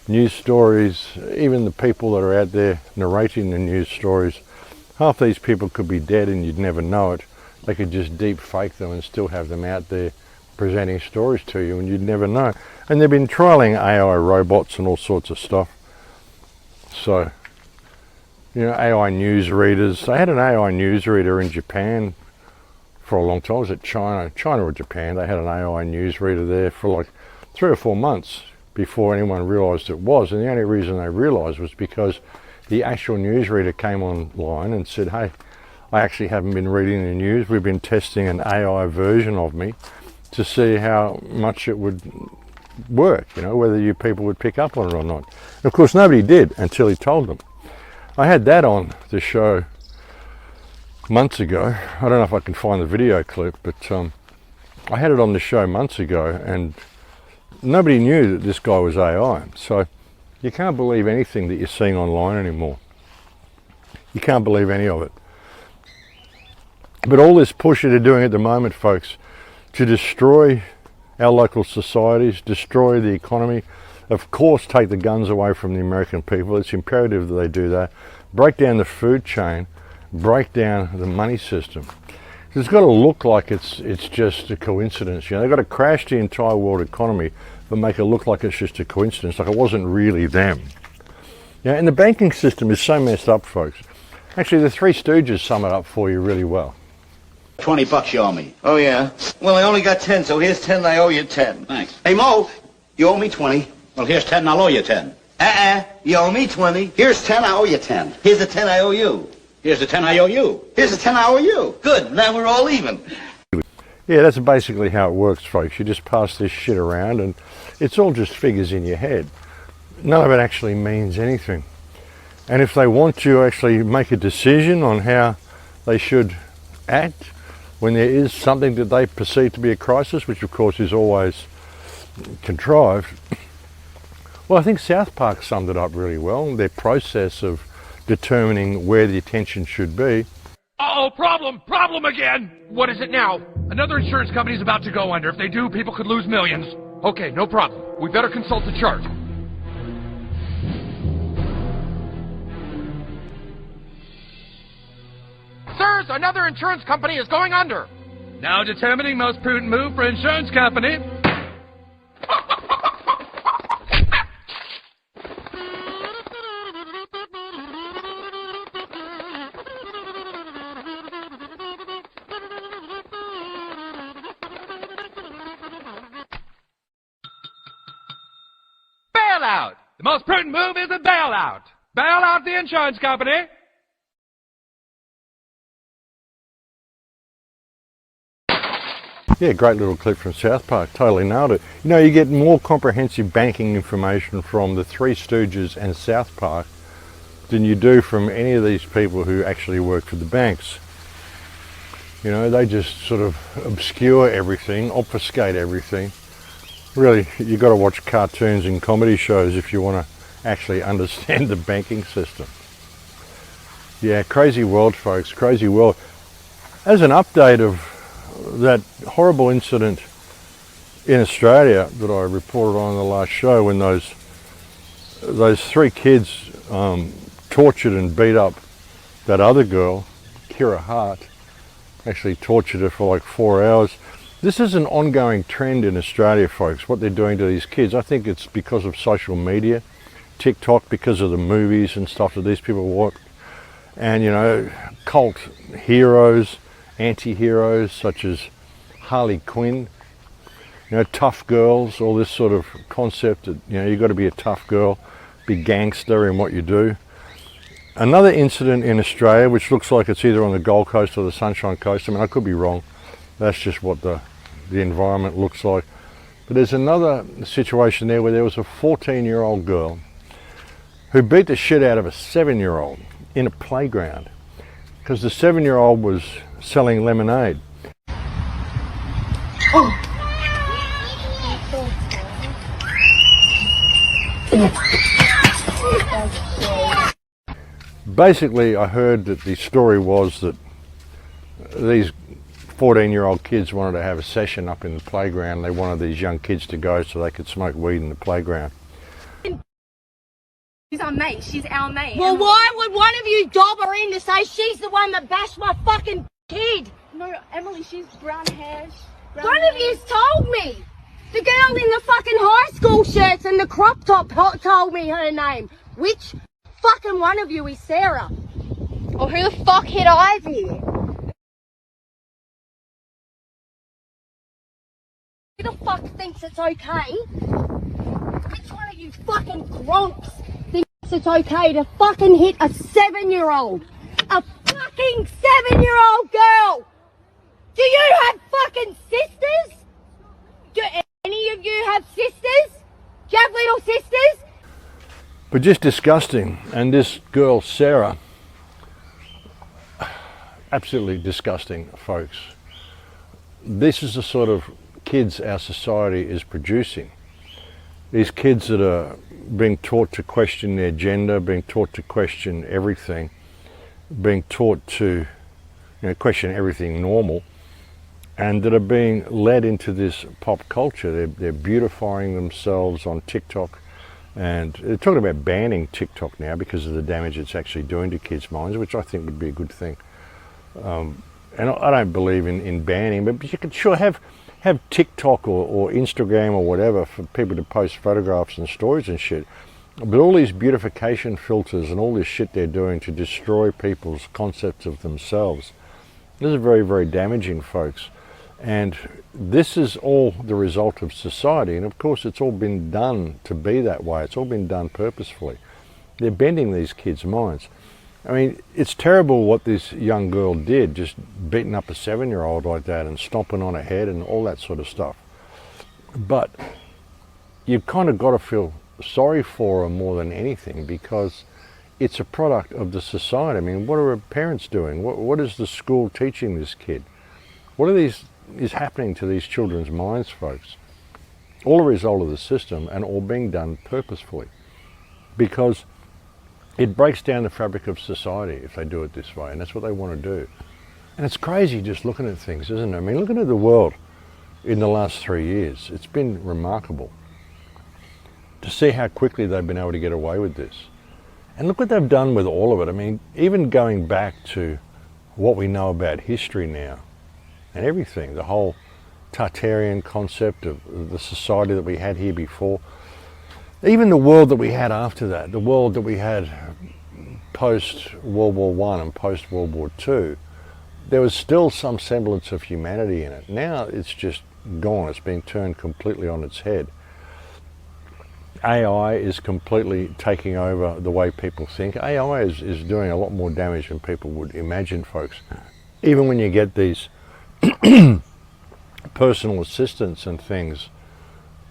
News stories, even the people that are out there narrating the news stories, half these people could be dead and you'd never know it. They could just deep fake them and still have them out there presenting stories to you and you'd never know. And they've been trialing AI robots and all sorts of stuff. So, you know, AI newsreaders. They had an AI newsreader in Japan for a long time. Was it China or Japan? They had an AI newsreader there for like 3 or 4 months before anyone realised it was. And the only reason they realised was because the actual newsreader came online and said, hey, I actually haven't been reading the news. We've been testing an AI version of me to see how much it would work, you know, whether you people would pick up on it or not. And of course, nobody did until he told them. I had that on the show months ago. I don't know if I can find the video clip, but I had it on the show months ago and nobody knew that this guy was AI. So you can't believe anything that you're seeing online anymore. You can't believe any of it. But all this push that they're doing at the moment, folks, to destroy our local societies, destroy the economy, of course take the guns away from the American people. It's imperative that they do that. Break down the food chain, break down the money system. It's got to look like it's just a coincidence. You know, they've got to crash the entire world economy but make it look like it's just a coincidence, like it wasn't really them. Yeah, and the banking system is so messed up, folks. Actually, the Three Stooges sum it up for you really well. $20 you owe me. Oh, yeah? Well, I only got 10, so here's 10 I owe you 10. Thanks. Hey, Mo, you owe me 20. Well, here's 10 I'll owe you 10. You owe me 20. Here's 10 I owe you 10. Here's the 10 I owe you. Here's the 10 I owe you. Here's the 10 I owe you. Good, now we're all even. Yeah, that's basically how it works, folks. You just pass this shit around and it's all just figures in your head. None of it actually means anything. And if they want to actually make a decision on how they should act when there is something that they perceive to be a crisis, which of course is always contrived, well, I think South Park summed it up really well, their process of determining where the attention should be. Uh-oh, problem again! What is it now? Another insurance company's about to go under. If they do, people could lose millions. Okay, no problem. We better consult the chart. Sirs, another insurance company is going under. Now determining most prudent move for insurance company. Bailout. The most prudent move is a bailout. Bail out the insurance company. Yeah, great little clip from South Park, totally nailed it. You know, you get more comprehensive banking information from the Three Stooges and South Park than you do from any of these people who actually work for the banks. You know, they just sort of obscure everything, obfuscate everything. Really, you've got to watch cartoons and comedy shows if you want to actually understand the banking system. Yeah, crazy world, folks, crazy world. As an update of that horrible incident in Australia that I reported on in the last show when those 3 kids tortured and beat up that other girl, Kira Hart, actually tortured her for like 4 hours. This is an ongoing trend in Australia, folks, what they're doing to these kids. I think it's because of social media, TikTok, because of the movies and stuff that these people watch. And, you know, cult heroes, anti-heroes such as Harley Quinn, you know, tough girls, all this sort of concept that, you know, you've got to be a tough girl, be gangster in what you do. Another incident in Australia, which looks like it's either on the Gold Coast or the Sunshine Coast, I mean, I could be wrong, that's just what the environment looks like. But there's another situation there where there was a 14-year-old girl who beat the shit out of a 7-year-old in a playground because the 7-year-old was selling lemonade. Basically, I heard that the story was that these 14-year-old kids wanted to have a session up in the playground. They wanted these young kids to go so they could smoke weed in the playground. She's our mate. She's our mate. Well, why would one of you dob her in to say she's the one that bashed my fucking kid? No, Emily, she's brown hair. One of you's told me. The girl in the fucking high school shirts and the crop top told me her name. Which fucking one of you is Sarah? Or who the fuck hit Ivy? Who the fuck thinks it's okay? Which one of you fucking gronks thinks it's okay to fucking hit a 7-year-old? A fucking 7-year-old girl! Do you have fucking sisters? Do any of you have sisters? Do you have little sisters? But just disgusting. And this girl, Sarah, absolutely disgusting, folks. This is the sort of kids our society is producing. These kids that are being taught to question their gender, being taught to question everything, being taught to question everything normal, and that are being led into this pop culture. They're beautifying themselves on TikTok, and they're talking about banning TikTok now because of the damage it's actually doing to kids' minds, which I think would be a good thing. And I don't believe in banning, but you could sure have TikTok or Instagram or whatever for people to post photographs and stories and shit. But all these beautification filters and all this shit they're doing to destroy people's concepts of themselves, this is very, very damaging, folks. And this is all the result of society. And of course, it's all been done to be that way. It's all been done purposefully. They're bending these kids' minds. I mean, it's terrible what this young girl did, just beating up a 7-year-old like that and stomping on her head and all that sort of stuff. But you've kind of got to feel sorry for her more than anything, because it's a product of the society. I mean, what are her parents doing? What is the school teaching this kid? What is happening to these children's minds, folks? All a result of the system, and all being done purposefully, because it breaks down the fabric of society if they do it this way, and that's what they want to do. And it's crazy just looking at things, isn't it? I mean, looking at the world in the last 3 years, it's been remarkable to see how quickly they've been able to get away with this. And look what they've done with all of it. I mean, even going back to what we know about history now and everything, the whole Tartarian concept of the society that we had here before, even the world that we had after that, the world that we had post-World War I and post-World War II, there was still some semblance of humanity in it. Now it's just gone. It's been turned completely on its head. AI is completely taking over the way people think. AI is doing a lot more damage than people would imagine, folks. Even when you get these personal assistants and things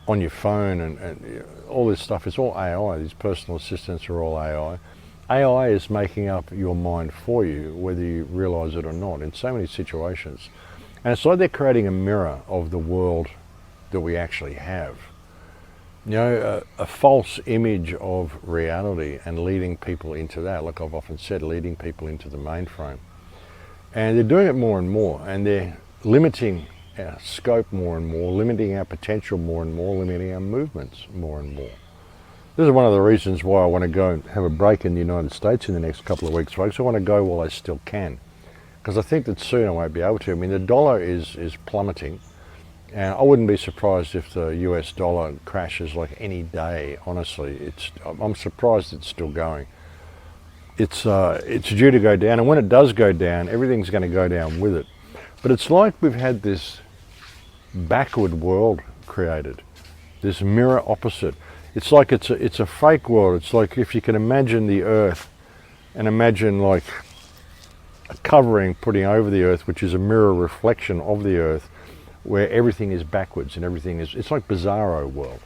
on your phone and all this stuff, it's all AI. These personal assistants are all AI. AI is making up your mind for you, whether you realize it or not, in so many situations. And it's like they're creating a mirror of the world that we actually have. You know, a false image of reality, and leading people into that, like I've often said, leading people into the mainframe. And they're doing it more and more, and they're limiting our scope more and more, limiting our potential more and more, limiting our movements more and more. This is one of the reasons why I want to go and have a break in the United States in the next couple of weeks, folks. I want to go while I still can, because I think that soon I won't be able to. I mean, the dollar is plummeting, and I wouldn't be surprised if the US dollar crashes like any day, honestly. I'm surprised it's still going. It's due to go down, and when it does go down, everything's going to go down with it. But it's like we've had this backward world created, this mirror opposite. It's like it's a fake world. It's like if you can imagine the earth and imagine like a covering putting over the earth, which is a mirror reflection of the earth, where everything is backwards and everything is, it's like bizarro world.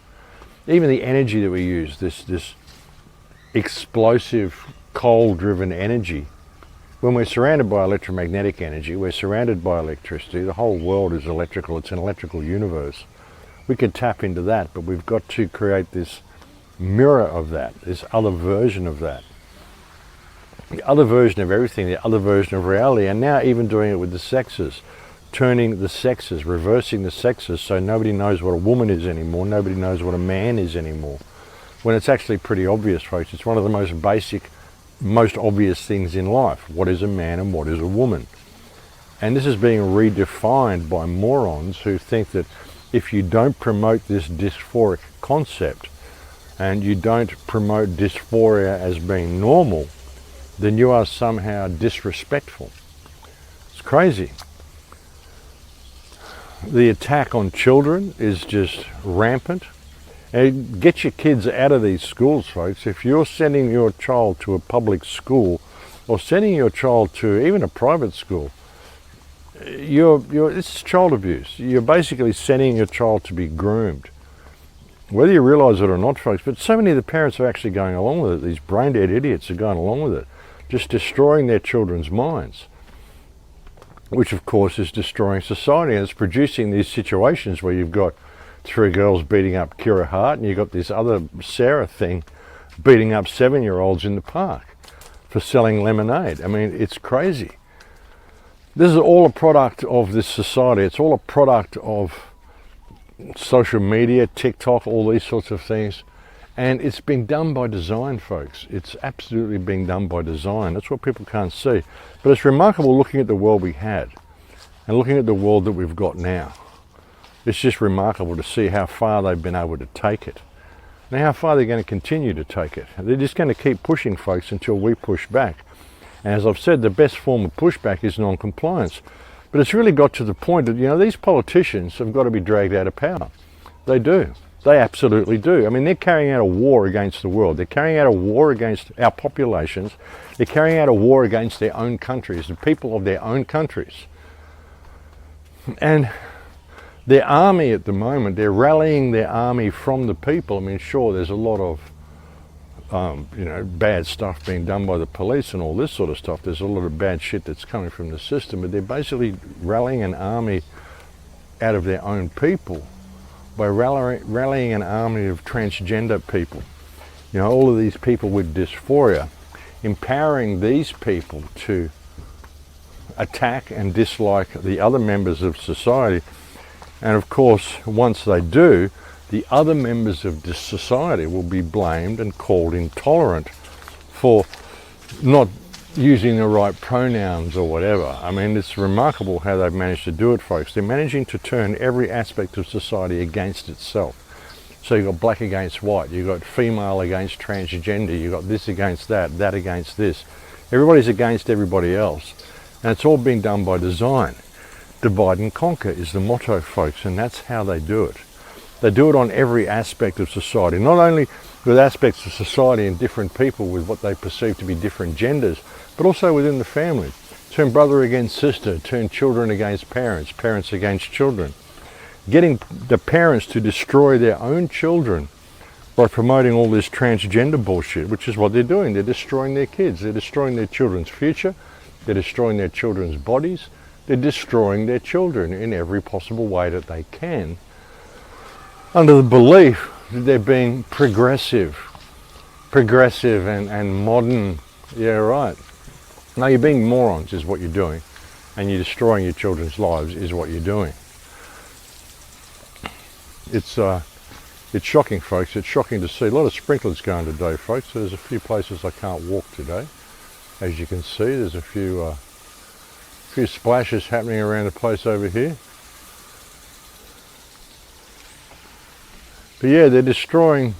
Even the energy that we use, this explosive coal-driven energy, when we're surrounded by electromagnetic energy, we're surrounded by electricity, the whole world is electrical, it's an electrical universe. We could tap into that, but we've got to create this mirror of that, this other version of that. The other version of everything, the other version of reality, and now even doing it with the sexes, turning the sexes, reversing the sexes so nobody knows what a woman is anymore, nobody knows what a man is anymore. When it's actually pretty obvious, folks. It's one of the most basic, most obvious things in life. What is a man and what is a woman? And this is being redefined by morons who think that if you don't promote this dysphoric concept and you don't promote dysphoria as being normal, then you are somehow disrespectful. It's crazy. The attack on children is just rampant. And get your kids out of these schools, folks. If you're sending your child to a public school or sending your child to even a private school, it's child abuse. You're basically sending your child to be groomed. Whether you realise it or not, folks, but so many of the parents are actually going along with it. These brain-dead idiots are going along with it, just destroying their children's minds, which of course is destroying society, and it's producing these situations where you've got 3 girls beating up Kira Hart and you've got this other Sarah thing beating up 7-year-olds in the park for selling lemonade. I mean, it's crazy. This is all a product of this society. It's all a product of social media, TikTok, all these sorts of things. And it's been done by design, folks. It's absolutely being done by design. That's what people can't see. But it's remarkable looking at the world we had and looking at the world that we've got now. It's just remarkable to see how far they've been able to take it. Now, how far they're going to continue to take it. They're just going to keep pushing, folks, until we push back. And as I've said, the best form of pushback is non-compliance. But it's really got to the point that, these politicians have got to be dragged out of power. They do. They absolutely do. I mean, they're carrying out a war against the world. They're carrying out a war against our populations. They're carrying out a war against their own countries, the people of their own countries. And their army at the moment, they're rallying their army from the people. I mean, sure, there's a lot of, bad stuff being done by the police and all this sort of stuff. There's a lot of bad shit that's coming from the system, but they're basically rallying an army out of their own people by rallying an army of transgender people. All of these people with dysphoria, empowering these people to attack and dislike the other members of society. And of course, once they do, the other members of this society will be blamed and called intolerant for not using the right pronouns or whatever. I mean, it's remarkable how they've managed to do it, folks. They're managing to turn every aspect of society against itself. So you've got black against white, you've got female against transgender, you've got this against that, that against this. Everybody's against everybody else. And it's all being done by design. Divide and conquer is the motto, folks, and that's how they do it. They do it on every aspect of society, not only with aspects of society and different people with what they perceive to be different genders, but also within the family. Turn brother against sister, turn children against parents, parents against children. Getting the parents to destroy their own children by promoting all this transgender bullshit, which is what they're doing. They're destroying their kids. They're destroying their children's future. They're destroying their children's bodies. They're destroying their children in every possible way that they can, under the belief that they're being progressive and modern. Yeah, right. No, you're being morons is what you're doing, and you're destroying your children's lives is what you're doing. It's shocking, folks. It's shocking to see. A lot of sprinklers going today, folks. So there's a few places I can't walk today. As you can see, there's a few splashes happening around the place over here. But yeah, they're destroying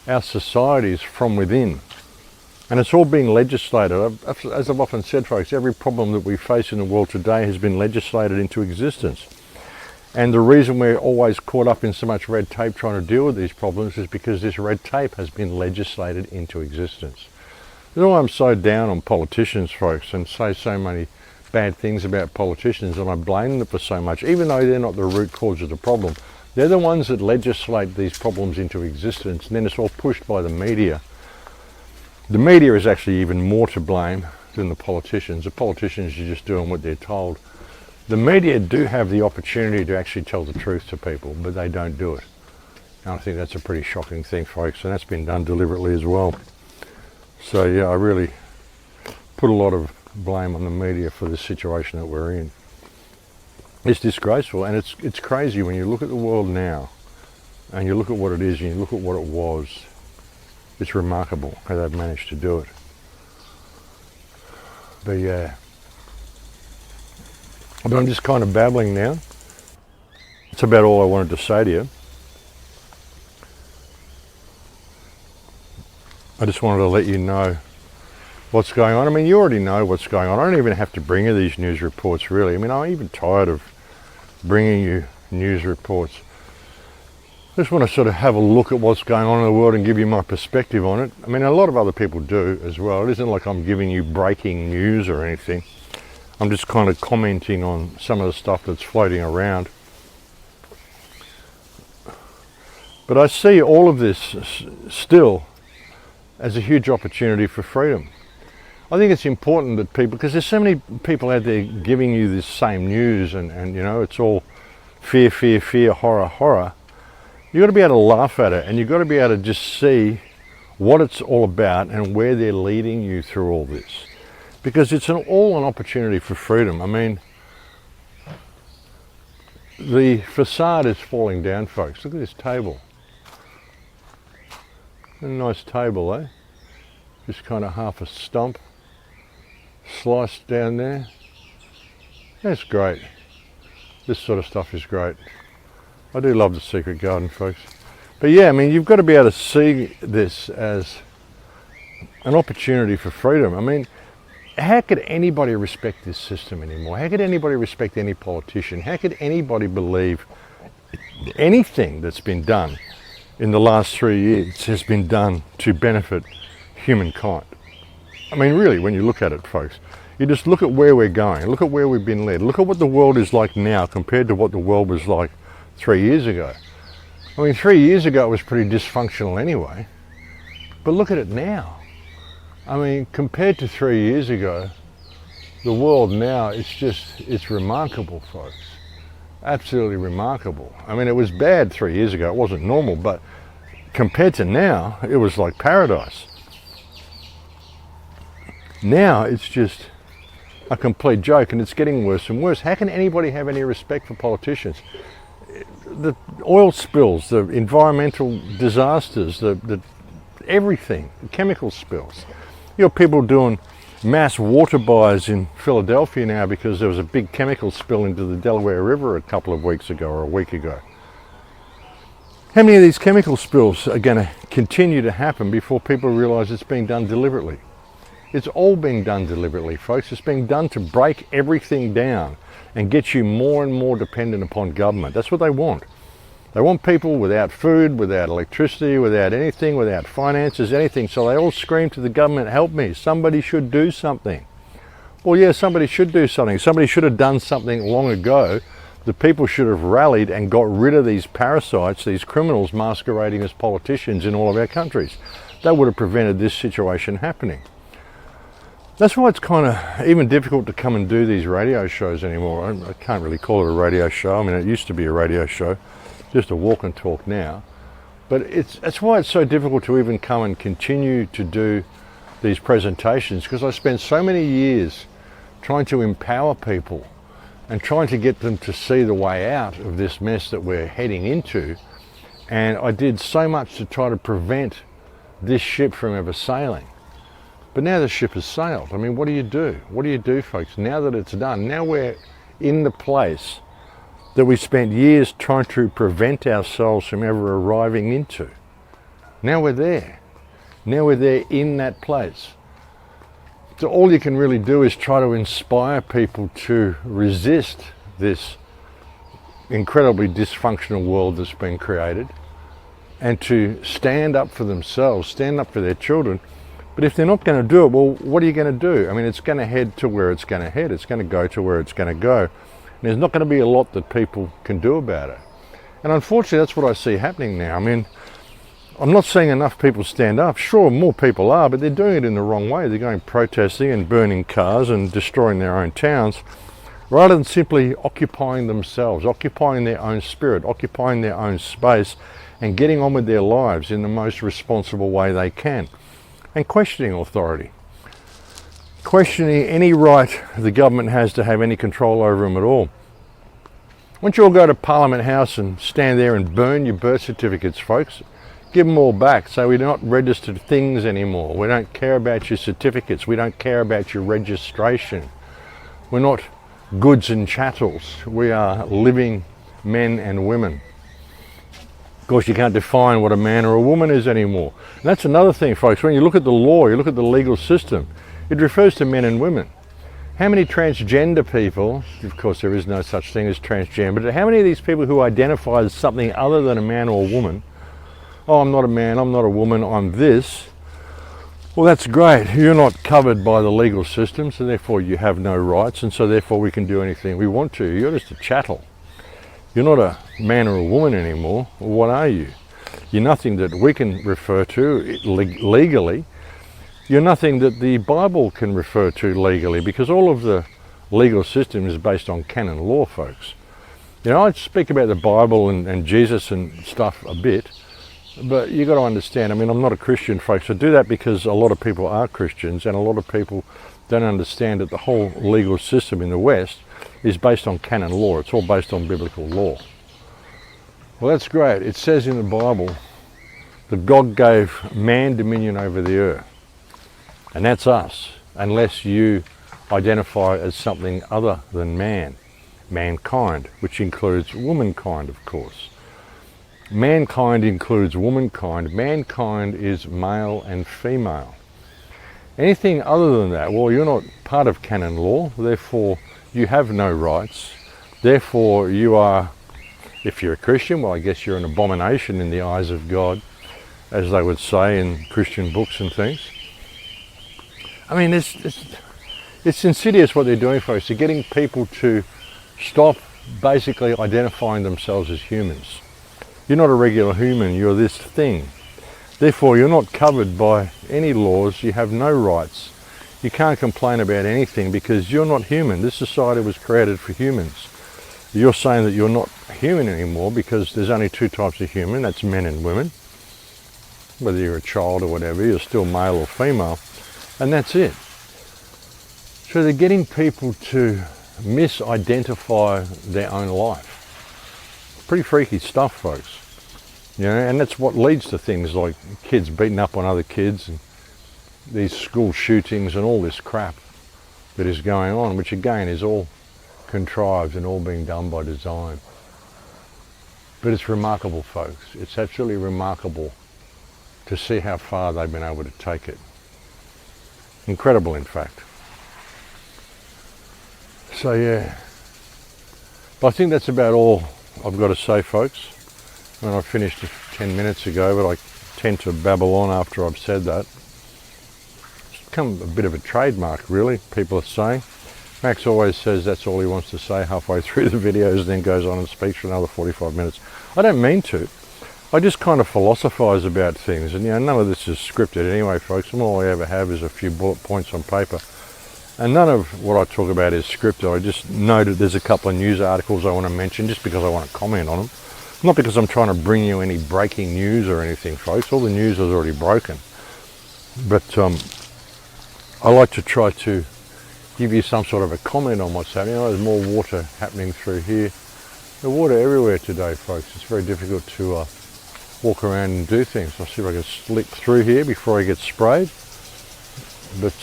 our societies from within. And it's all being legislated. As I've often said, folks, every problem that we face in the world today has been legislated into existence. And the reason we're always caught up in so much red tape trying to deal with these problems is because this red tape has been legislated into existence. You know why I'm so down on politicians, folks, and say so many bad things about politicians, and I blame them for so much, even though they're not the root cause of the problem. They're the ones that legislate these problems into existence, and then it's all pushed by the media. The media is actually even more to blame than the politicians. The politicians are just doing what they're told. The media do have the opportunity to actually tell the truth to people, but they don't do it. And I think that's a pretty shocking thing, folks, and that's been done deliberately as well. So yeah, I really put a lot of blame on the media for the situation that we're in. It's disgraceful, and it's crazy when you look at the world now, and you look at what it is, and you look at what it was. It's remarkable how they've managed to do it. But yeah, but I'm just kind of babbling now. That's about all I wanted to say to you. I just wanted to let you know what's going on. I mean, you already know what's going on. I don't even have to bring you these news reports, really. I mean, I'm even tired of bringing you news reports. I just want to sort of have a look at what's going on in the world and give you my perspective on it. I mean, a lot of other people do as well. It isn't like I'm giving you breaking news or anything. I'm just kind of commenting on some of the stuff that's floating around. But I see all of this still as a huge opportunity for freedom. I think it's important that people, because there's so many people out there giving you this same news and you know, it's all fear, fear, fear, horror, horror. You've got to be able to laugh at it, and you've got to be able to just see what it's all about and where they're leading you through all this. Because it's all an opportunity for freedom. I mean, the facade is falling down, folks. Look at this table. A nice table, eh? Just kind of half a stump sliced down there. That's great. This sort of stuff is great. I do love the secret garden, folks. But yeah, I mean, you've got to be able to see this as an opportunity for freedom. I mean, how could anybody respect this system anymore? How could anybody respect any politician? How could anybody believe anything that's been done in the last 3 years has been done to benefit humankind? I mean, really, when you look at it, folks, you just look at where we're going, look at where we've been led, look at what the world is like now compared to what the world was like 3 years ago. I mean, 3 years ago it was pretty dysfunctional anyway, but look at it now. I mean, compared to 3 years ago, the world now, it's remarkable, folks. Absolutely remarkable. I mean, it was bad 3 years ago, it wasn't normal, but compared to now, it was like paradise. Now it's just a complete joke, and it's getting worse and worse. How can anybody have any respect for politicians? The oil spills, the environmental disasters, the everything, the chemical spills. You got people doing mass water buys in Philadelphia now because there was a big chemical spill into the Delaware River a couple of weeks ago or a week ago. How many of these chemical spills are going to continue to happen before people realise it's being done deliberately? It's all being done deliberately, folks. It's being done to break everything down and get you more and more dependent upon government. That's what they want. They want people without food, without electricity, without anything, without finances, anything. So they all scream to the government, help me, somebody should do something. Well, yeah, somebody should do something. Somebody should have done something long ago. The people should have rallied and got rid of these parasites, these criminals masquerading as politicians in all of our countries. That would have prevented this situation happening. That's why it's kind of even difficult to come and do these radio shows anymore. I can't really call it a radio show. I mean, it used to be a radio show, just a walk and talk now. But that's why it's so difficult to even come and continue to do these presentations, because I spent so many years trying to empower people and trying to get them to see the way out of this mess that we're heading into. And I did so much to try to prevent this ship from ever sailing. But now the ship has sailed. I mean, what do you do? What do you do, folks? Now that it's done, now we're in the place that we spent years trying to prevent ourselves from ever arriving into. Now we're there. Now we're there in that place. So all you can really do is try to inspire people to resist this incredibly dysfunctional world that's been created, and to stand up for themselves, stand up for their children, But if they're not going to do it, well, what are you going to do? I mean, it's going to head to where it's going to head. It's going to go to where it's going to go. And there's not going to be a lot that people can do about it. And unfortunately, that's what I see happening now. I mean, I'm not seeing enough people stand up. Sure, more people are, but they're doing it in the wrong way. They're going protesting and burning cars and destroying their own towns, rather than simply occupying themselves, occupying their own spirit, occupying their own space, and getting on with their lives in the most responsible way they can. And questioning authority. Questioning any right the government has to have any control over them at all. Why don't you all go to Parliament House and stand there and burn your birth certificates, folks? Give them all back. So we're not registered things anymore. We don't care about your certificates. We don't care about your registration. We're not goods and chattels. We are living men and women. Of course, you can't define what a man or a woman is anymore. And that's another thing, folks. When you look at the law, you look at the legal system, it refers to men and women. How many transgender people, of course there is no such thing as transgender, but how many of these people who identify as something other than a man or a woman, oh, I'm not a man, I'm not a woman, I'm this, well, that's great. You're not covered by the legal system, so therefore you have no rights, and so therefore we can do anything we want to. You're just a chattel. You're not a man or a woman anymore. What are you? You're nothing that we can refer to legally. You're nothing that the Bible can refer to legally, because all of the legal system is based on canon law, folks. You know, I speak about the Bible and Jesus and stuff a bit, but you've got to understand, I mean, I'm not a Christian, folks. I do that because a lot of people are Christians, and a lot of people don't understand that the whole legal system in the West is based on canon law. It's all based on biblical law. Well, that's great. It says in the Bible that God gave man dominion over the earth. And that's us, unless you identify as something other than man, mankind, which includes womankind, of course. Mankind includes womankind. Mankind is male and female. Anything other than that, well, you're not part of canon law, therefore you have no rights. Therefore you are, if you're a Christian, well, I guess you're an abomination in the eyes of God, as they would say in Christian books and things. I mean, it's insidious what they're doing, folks. They're getting people to stop basically identifying themselves as humans. You're not a regular human, you're this thing. Therefore, you're not covered by any laws, you have no rights. You can't complain about anything because you're not human. This society was created for humans. You're saying that you're not human anymore because there's only two types of human, that's men and women. Whether you're a child or whatever, you're still male or female, and that's it. So they're getting people to misidentify their own life. Pretty freaky stuff, folks. You know, and that's what leads to things like kids beating up on other kids and these school shootings and all this crap that is going on, which again is all contrived and all being done by design. But it's remarkable, folks. It's absolutely remarkable to see how far they've been able to take it. Incredible, in fact. So yeah, but I think that's about all I've got to say, folks. I mean, I finished 10 minutes ago, but I tend to babble on after I've said that. It's become a bit of a trademark, really, people are saying. Max always says that's all he wants to say halfway through the videos, and then goes on and speaks for another 45 minutes. I don't mean to. I just kind of philosophize about things, and you know, none of this is scripted anyway, folks, and all I ever have is a few bullet points on paper. And none of what I talk about is scripted. I just know that there's a couple of news articles I want to mention just because I want to comment on them. Not because I'm trying to bring you any breaking news or anything, folks. All the news is already broken. But I like to try to give you some sort of a comment on what's happening. There's more water happening through here. There's water everywhere today, folks. It's very difficult to walk around and do things. I'll see if I can slip through here before I get sprayed. But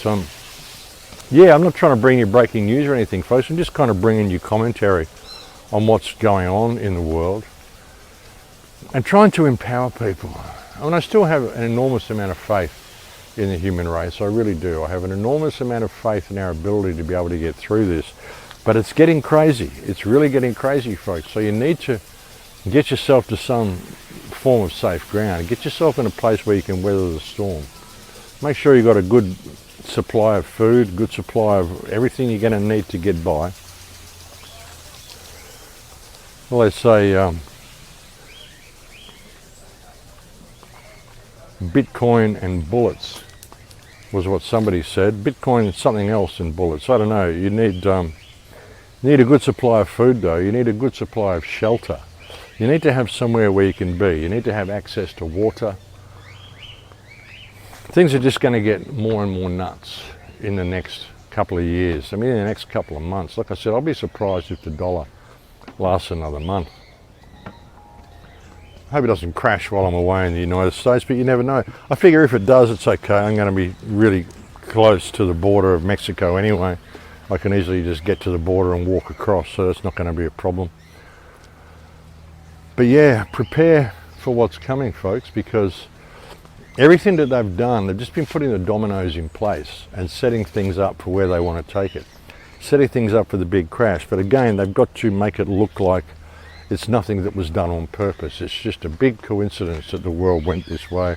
yeah, I'm not trying to bring you breaking news or anything, folks. I'm just kind of bringing you commentary on what's going on in the world and trying to empower people. I mean, I still have an enormous amount of faith in the human race. I really do. I have an enormous amount of faith in our ability to be able to get through this. But it's getting crazy. It's really getting crazy, folks. So you need to get yourself to some form of safe ground. Get yourself in a place where you can weather the storm. Make sure you've got a good supply of food, good supply of everything you're going to need to get by. Well, let's say Bitcoin and bullets was what somebody said. Bitcoin is something else in bullets. I don't know. You need a good supply of food though. You need a good supply of shelter. You need to have somewhere where you can be. You need to have access to water. Things are just going to get more and more nuts in the next couple of years. I mean, in the next couple of months. Like I said, I'll be surprised if the dollar lasts another month. I hope it doesn't crash while I'm away in the United States, but you never know. I figure if it does, it's okay. I'm going to be really close to the border of Mexico anyway. I can easily just get to the border and walk across, so that's not going to be a problem. But yeah, prepare for what's coming, folks, because everything that they've done, they've just been putting the dominoes in place and setting things up for where they want to take it. Setting things up for the big crash. But again, they've got to make it look like it's nothing that was done on purpose. It's just a big coincidence that the world went this way.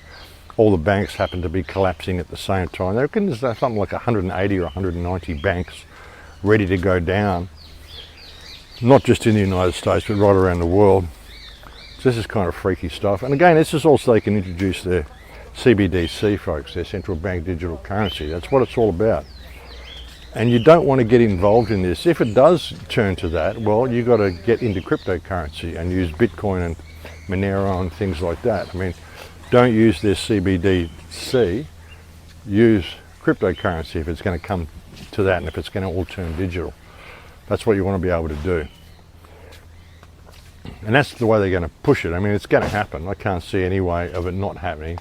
All the banks happen to be collapsing at the same time. They reckon there's something like 180 or 190 banks ready to go down. Not just in the United States, but right around the world. So this is kind of freaky stuff. And again, this is also they can introduce their CBDC, folks, their central bank digital currency. That's what it's all about. And you don't want to get involved in this. If it does turn to that, well, you've got to get into cryptocurrency and use Bitcoin and Monero and things like that. I mean, don't use their CBDC, use cryptocurrency if it's going to come to that and if it's going to all turn digital. That's what you want to be able to do. And that's the way they're going to push it. I mean, it's going to happen. I can't see any way of it not happening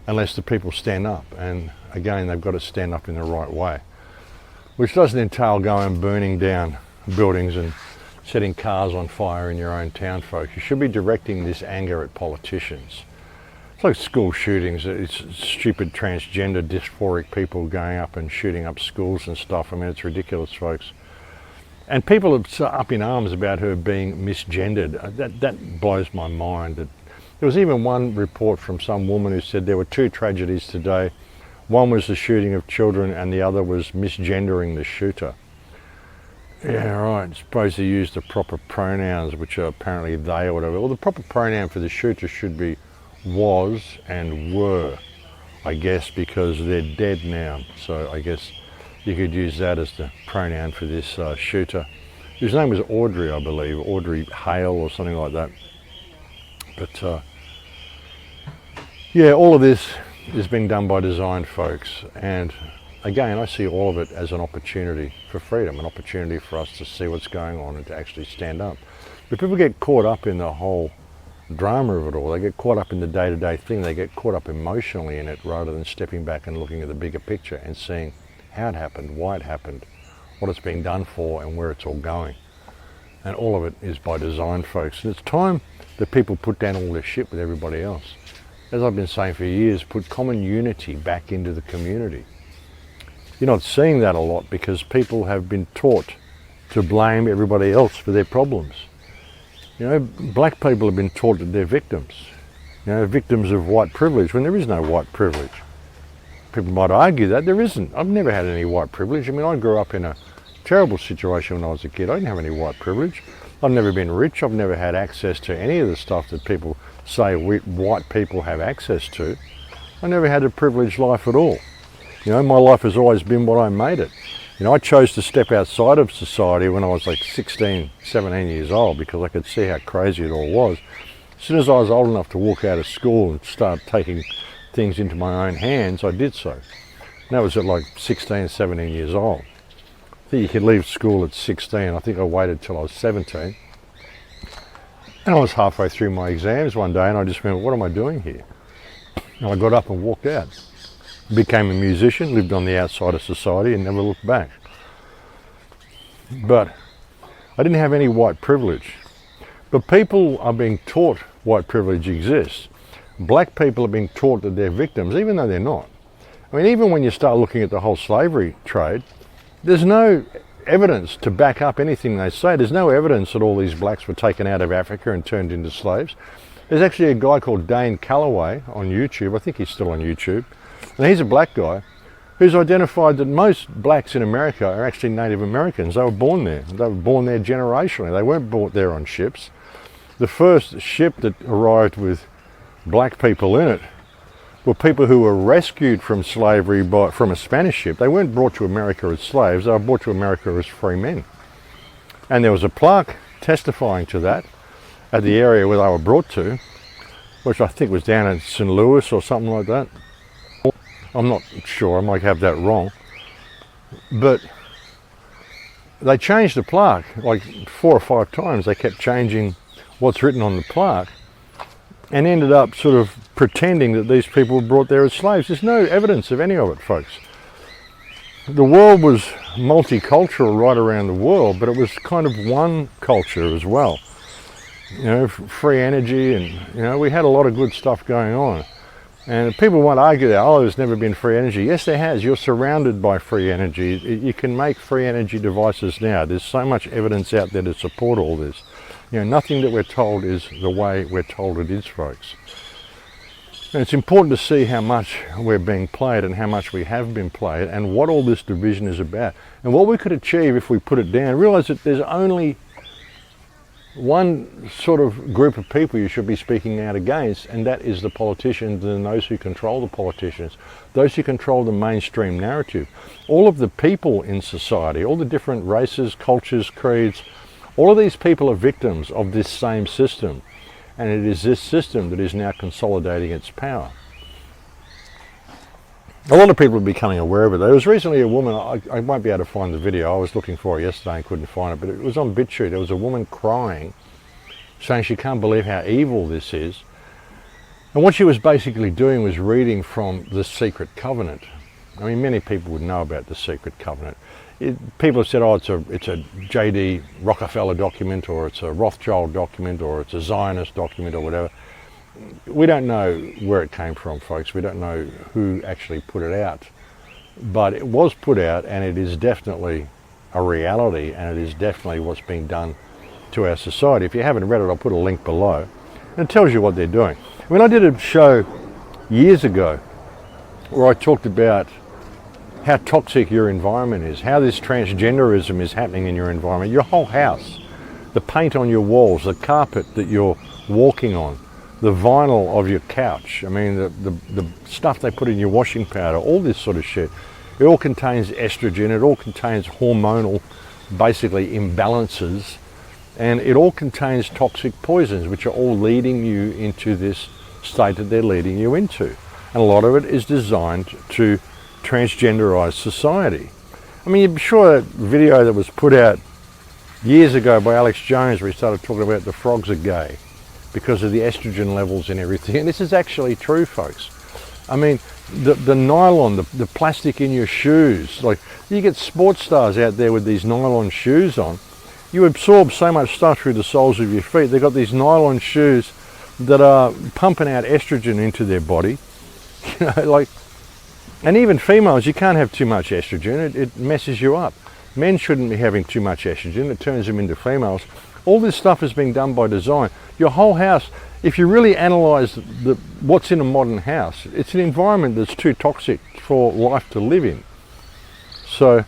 unless the people stand up. And again, they've got to stand up in the right way. Which doesn't entail going and burning down buildings and setting cars on fire in your own town, folks. You should be directing this anger at politicians. It's like school shootings. It's stupid transgender, dysphoric people going up and shooting up schools and stuff. I mean, it's ridiculous, folks. And people are up in arms about her being misgendered. That blows my mind. There was even one report from some woman who said there were two tragedies today. One was the shooting of children and the other was misgendering the shooter. Yeah, right, suppose they use the proper pronouns, which are apparently they or whatever. Well, the proper pronoun for the shooter should be was and were, I guess, because they're dead now. So I guess you could use that as the pronoun for this shooter, whose name was Audrey, I believe, Audrey Hale or something like that. But yeah, all of this is being done by design, folks, and again, I see all of it as an opportunity for freedom, an opportunity for us to see what's going on and to actually stand up. But people get caught up in the whole drama of it all. They get caught up in the day-to-day thing. They get caught up emotionally in it rather than stepping back and looking at the bigger picture and seeing how it happened, why it happened, what it's being done for, and where it's all going. And all of it is by design, folks. And it's time that people put down all their shit with everybody else. As I've been saying for years, put common unity back into the community. You're not seeing that a lot because people have been taught to blame everybody else for their problems. You know, black people have been taught that they're victims. You know, victims of white privilege, when there is no white privilege. People might argue that there isn't. I've never had any white privilege. I mean, I grew up in a terrible situation when I was a kid. I didn't have any white privilege. I've never been rich. I've never had access to any of the stuff that people say white people have access to. I never had a privileged life at all. You know, my life has always been what I made it. You know, I chose to step outside of society when I was like 16, 17 years old because I could see how crazy it all was. As soon as I was old enough to walk out of school and start taking things into my own hands, I did so. And that was at like 16, 17 years old. I think you could leave school at 16. I think I waited till I was 17. And I was halfway through my exams one day and I just went, what am I doing here? And I got up and walked out. Became a musician, lived on the outside of society and never looked back. But I didn't have any white privilege. But people are being taught white privilege exists. Black people are being taught that they're victims, even though they're not. I mean, even when you start looking at the whole slavery trade, there's no evidence to back up anything they say. There's no evidence that all these blacks were taken out of Africa and turned into slaves. There's actually a guy called Dane Calloway on YouTube, I think he's still on YouTube, And he's a black guy who's identified that most blacks in America are actually Native Americans. They were born there. They were born there generationally. They weren't brought there on ships. The first ship that arrived with black people in it were people who were rescued from slavery from a Spanish ship. They weren't brought to America as slaves. They were brought to America as free men. And there was a plaque testifying to that at the area where they were brought to, which I think was down in St. Louis or something like that. I'm not sure, I might have that wrong. But they changed the plaque like 4 or 5 times. They kept changing what's written on the plaque and ended up sort of pretending that these people were brought there as slaves. There's no evidence of any of it, folks. The world was multicultural right around the world, but it was kind of one culture as well. You know, free energy, and we had a lot of good stuff going on. And people want to argue that, oh, there's never been free energy. Yes, there has. You're surrounded by free energy. You can make free energy devices now. There's so much evidence out there to support all this. Nothing that we're told is the way we're told it is, folks. And it's important to see how much we're being played and how much we have been played and what all this division is about. And what we could achieve if we put it down, realize that there's only one sort of group of people you should be speaking out against, and that is the politicians and those who control the politicians, those who control the mainstream narrative. All of the people in society, all the different races, cultures, creeds, all of these people are victims of this same system, and it is this system that is now consolidating its power. A lot of people are becoming aware of it. There was recently a woman, I won't be able to find the video, I was looking for it yesterday and couldn't find it, but it was on BitChute. There was a woman crying, saying she can't believe how evil this is. And what she was basically doing was reading from The Secret Covenant. I mean, many people would know about The Secret Covenant. People have said, oh, it's a J.D. Rockefeller document, or it's a Rothschild document, or it's a Zionist document, or whatever. We don't know where it came from, folks. We don't know who actually put it out. But it was put out, and it is definitely a reality, and it is definitely what's being done to our society. If you haven't read it, I'll put a link below. And it tells you what they're doing. I mean, I did a show years ago where I talked about how toxic your environment is, how this transgenderism is happening in your environment, your whole house, the paint on your walls, the carpet that you're walking on, the vinyl of your couch, I mean, the stuff they put in your washing powder, all this sort of shit. It all contains estrogen, it all contains hormonal, basically, imbalances, and it all contains toxic poisons, which are all leading you into this state that they're leading you into. And a lot of it is designed to transgenderize society. I mean, you're sure that video that was put out years ago by Alex Jones, where he started talking about the frogs are gay because of the estrogen levels and everything. And this is actually true, folks. I mean, the nylon, the plastic in your shoes, like you get sports stars out there with these nylon shoes on, you absorb so much stuff through the soles of your feet. They've got these nylon shoes that are pumping out estrogen into their body. And even females, you can't have too much estrogen, it messes you up. Men shouldn't be having too much estrogen, it turns them into females. All this stuff is being done by design. Your whole house, if you really analyse what's in a modern house, it's an environment that's too toxic for life to live in. So,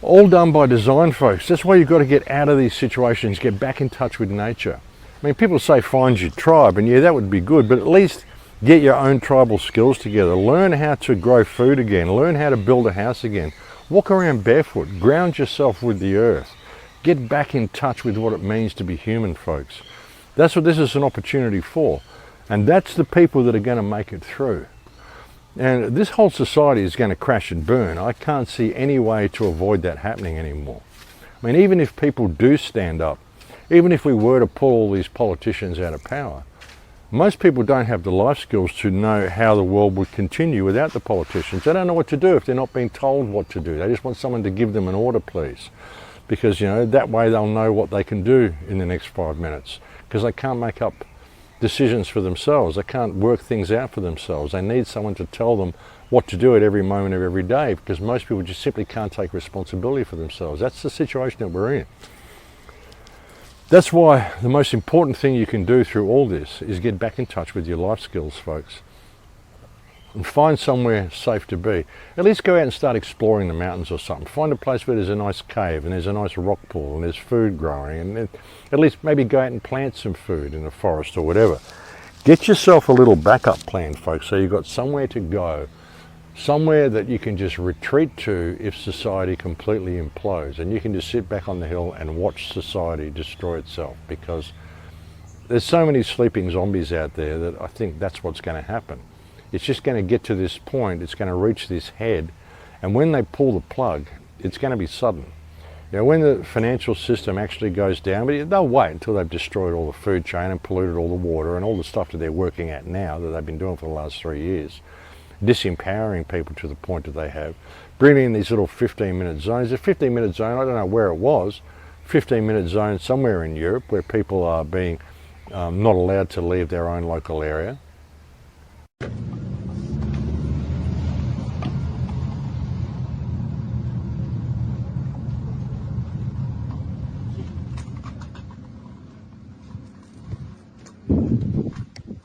all done by design, folks. That's why you've got to get out of these situations, get back in touch with nature. I mean, people say find your tribe, and yeah, that would be good, but at least get your own tribal skills together. Learn how to grow food again. Learn how to build a house again. Walk around barefoot. Ground yourself with the earth. Get back in touch with what it means to be human, folks. That's what this is an opportunity for. And that's the people that are going to make it through. And this whole society is going to crash and burn. I can't see any way to avoid that happening anymore. I mean, even if people do stand up, even if we were to pull all these politicians out of power, most people don't have the life skills to know how the world would continue without the politicians. They don't know what to do if they're not being told what to do. They just want someone to give them an order, please. Because, that way they'll know what they can do in the next 5 minutes. Because they can't make up decisions for themselves. They can't work things out for themselves. They need someone to tell them what to do at every moment of every day, because most people just simply can't take responsibility for themselves. That's the situation that we're in. That's why the most important thing you can do through all this is get back in touch with your life skills, folks. and find somewhere safe to be. At least go out and start exploring the mountains or something. Find a place where there's a nice cave and there's a nice rock pool and there's food growing, and then at least maybe go out and plant some food in the forest or whatever. Get yourself a little backup plan, folks, so you've got somewhere to go, somewhere that you can just retreat to if society completely implodes, and you can just sit back on the hill and watch society destroy itself, because there's so many sleeping zombies out there that I think that's what's going to happen. It's just going to get to this point, it's going to reach this head, and when they pull the plug, it's going to be sudden. You know, when the financial system actually goes down, but they'll wait until they've destroyed all the food chain and polluted all the water and all the stuff that they're working at now that they've been doing for the last 3 years, disempowering people to the point that they have, bringing in these little 15-minute zones. A 15-minute zone, I don't know where it was, 15-minute zone somewhere in Europe where people are being not allowed to leave their own local area.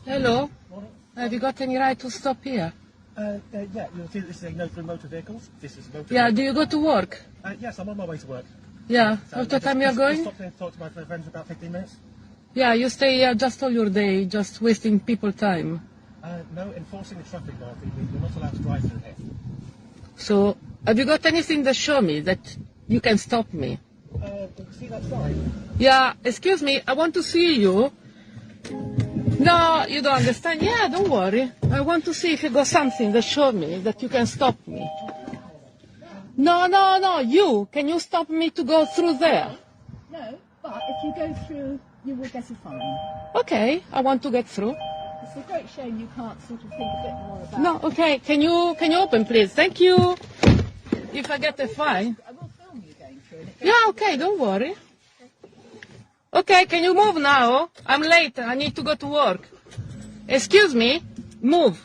Hello. Morning. Have you got any right to stop here? Yeah, you'll see that this is a no through motor vehicles. This is a motor Yeah, vehicle. do you go to work? Yes, I'm on my way to work. Yeah. So What time you're going? Stop there to talk to my friends for about 15 minutes. Yeah, you stay here just all your day, just wasting people time. No, enforcing the traffic law. You're not allowed to drive through here. So, have you got anything to show me that you can stop me? See that sign? Yeah, excuse me, I want to see you. No, you don't understand. Yeah, don't worry. I want to see if you got something that show me that you can stop me. No, you. Can you stop me to go through there? No, but if you go through, you will get a fine. Okay, I want to get through. It's a great shame you can't sort of think a bit more about No, okay. Can you open, please? Thank you. If I get a fine. I will film you going through it. Yeah, okay, don't worry. Okay, can you move now? I'm late. I need to go to work. Excuse me. Move.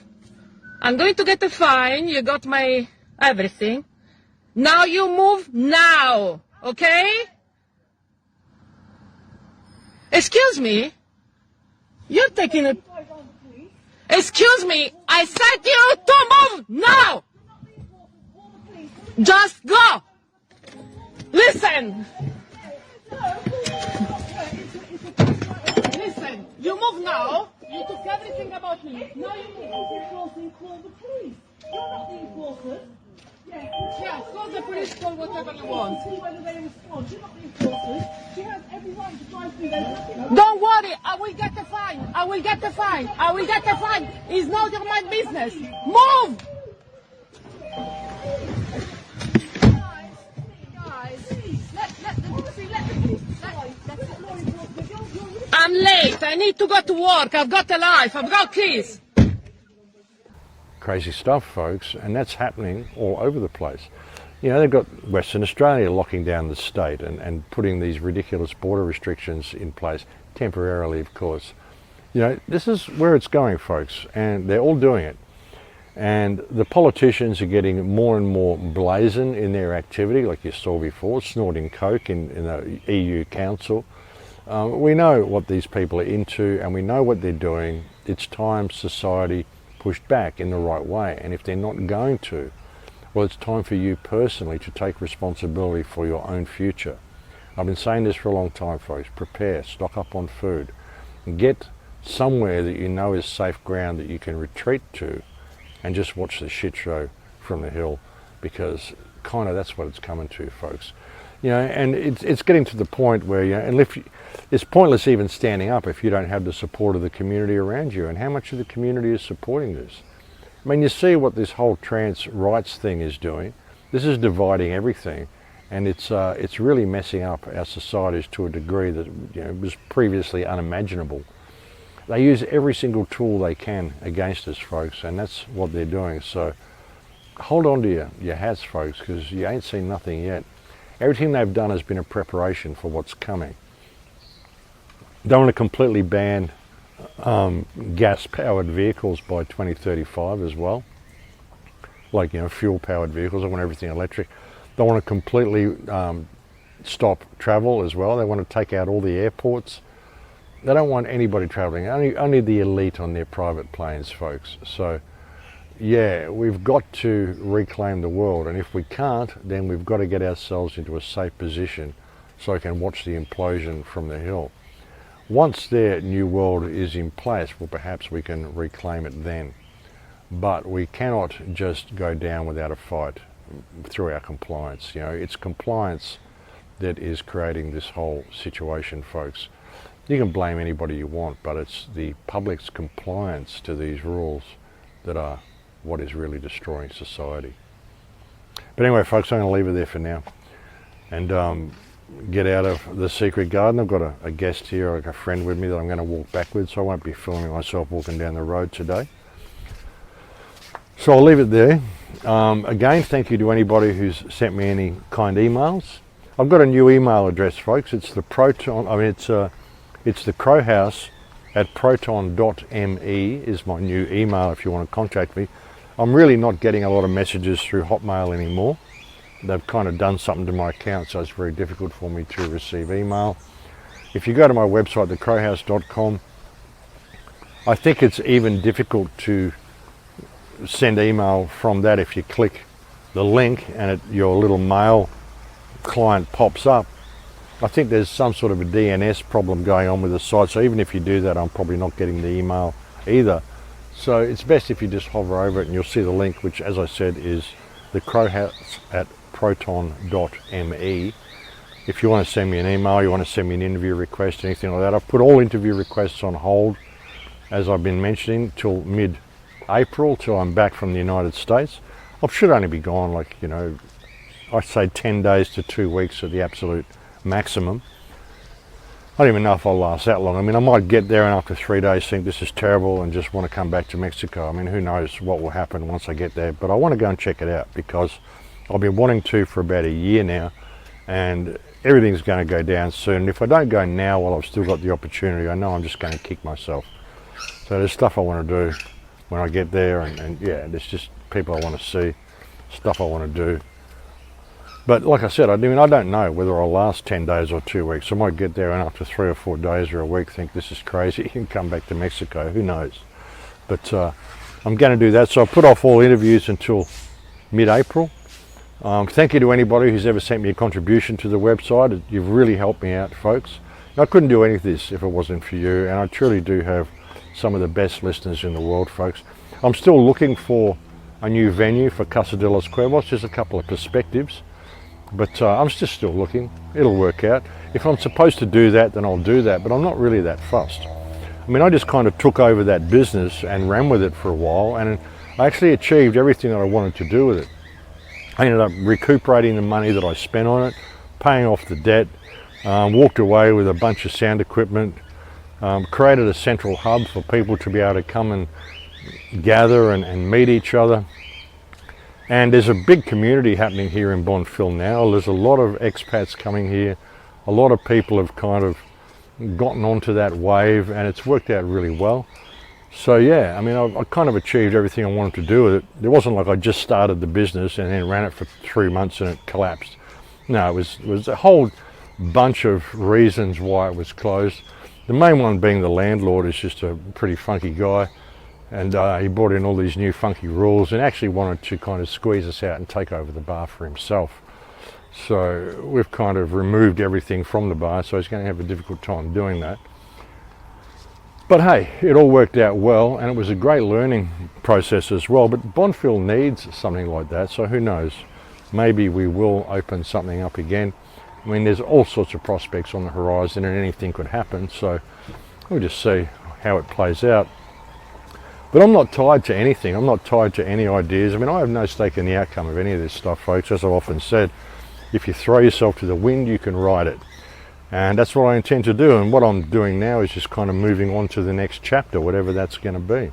I'm going to get a fine. You got my everything. Now you move now. Okay? Excuse me. You're taking a... Excuse me. I said you to move now. Just go. Listen. Listen, you move now. You took everything about me. Now you move. Call the police. You're not the enforcers. Yeah, call the police, call whatever you want. See whether they respond. You're not the enforcers. She has every right to drive through there. Don't worry, I will get the fine. I will get the fine. I will get the fine. It's not my business. Move! I'm late. I need to go to work. I've got a life. I've got kids. Crazy stuff, folks, and that's happening all over the place. You know, they've got Western Australia locking down the state and putting these ridiculous border restrictions in place, temporarily, of course. You know, this is where it's going, folks, and they're all doing it. And the politicians are getting more and more blazon in their activity, like you saw before, snorting coke in the EU Council. We know what these people are into, and we know what they're doing. It's time society pushed back in the right way, and if they're not going to, well, it's time for you personally to take responsibility for your own future. I've been saying this for a long time, folks. Prepare, stock up on food, and get somewhere that you know is safe ground that you can retreat to and just watch the shit show from the hill, because kind of that's what it's coming to, folks. You know, and it's getting to the point where, you know, and it's pointless even standing up if you don't have the support of the community around you. And how much of the community is supporting this? I mean, you see what this whole trans rights thing is doing. This is dividing everything, and it's really messing up our societies to a degree that, you know, was previously unimaginable. They use every single tool they can against us, folks, and that's what they're doing. So hold on to your hats, folks, because you ain't seen nothing yet. Everything they've done has been a preparation for what's coming. They want to completely ban gas-powered vehicles by 2035 as well. Like, you know, fuel-powered vehicles. They want everything electric. They want to completely stop travel as well. They want to take out all the airports. They don't want anybody traveling, only the elite on their private planes, folks. So, yeah, we've got to reclaim the world, and if we can't, then we've got to get ourselves into a safe position so we can watch the implosion from the hill. Once their new world is in place, well, perhaps we can reclaim it then. But we cannot just go down without a fight through our compliance. You know, it's compliance that is creating this whole situation, folks. You can blame anybody you want, but it's the public's compliance to these rules that are what is really destroying society. But anyway, folks, I'm going to leave it there for now and get out of the secret garden. I've got a guest here, like a friend with me that I'm going to walk back with, so I won't be filming myself walking down the road today. So I'll leave it there. Again, thank you to anybody who's sent me any kind emails. I've got a new email address, folks. It's the it's the Crowhouse at proton.me is my new email if you want to contact me. I'm really not getting a lot of messages through Hotmail anymore. They've kind of done something to my account, so it's very difficult for me to receive email. If you go to my website, thecrowhouse.com, I think it's even difficult to send email from that. If you click the link and your little mail client pops up, I think there's some sort of a DNS problem going on with the site, so even if you do that, I'm probably not getting the email either. So it's best if you just hover over it and you'll see the link, which, as I said, is the Crowhouse at proton.me. If you want to send me an email, you want to send me an interview request, anything like that. I've put all interview requests on hold, as I've been mentioning, till mid-April, till I'm back from the United States. I should only be gone, like, you know, I say 10 days to 2 weeks at the absolute maximum. I don't even know if I'll last that long. I mean, I might get there and after 3 days think this is terrible and just want to come back to Mexico. I mean, who knows what will happen once I get there, but I want to go and check it out because I've been wanting to for about a year now, and everything's going to go down soon. If I don't go now while I've still got the opportunity, I know I'm just going to kick myself. So there's stuff I want to do when I get there, and yeah, there's just people I want to see, stuff I want to do. But like I said, I mean, I don't know whether I'll last 10 days or 2 weeks. I might get there and after 3 or 4 days or a week think this is crazy and come back to Mexico. Who knows? But I'm going to do that. So I'll put off all interviews until mid-April. Thank you to anybody who's ever sent me a contribution to the website. You've really helped me out, folks. I couldn't do any of this if it wasn't for you, and I truly do have some of the best listeners in the world, folks. I'm still looking for a new venue for Casa de los Cuervos. There's a couple of perspectives. But I'm just still looking. It'll work out. If I'm supposed to do that, then I'll do that, but I'm not really that fussed. I mean, I just kind of took over that business and ran with it for a while, and I actually achieved everything that I wanted to do with it. I ended up recuperating the money that I spent on it, paying off the debt, walked away with a bunch of sound equipment, created a central hub for people to be able to come and gather and meet each other. And there's a big community happening here in Bonfil now. There's a lot of expats coming here. A lot of people have kind of gotten onto that wave, and it's worked out really well. So yeah, I mean, I kind of achieved everything I wanted to do with it. It wasn't like I just started the business and then ran it for 3 months and it collapsed. No, it was a whole bunch of reasons why it was closed. The main one being the landlord is just a pretty funky guy. And he brought in all these new funky rules and actually wanted to kind of squeeze us out and take over the bar for himself. So we've kind of removed everything from the bar, so he's going to have a difficult time doing that. But hey, it all worked out well, and it was a great learning process as well. But Bonfil needs something like that, so who knows? Maybe we will open something up again. I mean, there's all sorts of prospects on the horizon and anything could happen, so we'll just see how it plays out. But I'm not tied to anything. I'm not tied to any ideas. I mean, I have no stake in the outcome of any of this stuff, folks. As I've often said, if you throw yourself to the wind, you can ride it. And that's what I intend to do. And what I'm doing now is just kind of moving on to the next chapter, whatever that's going to be.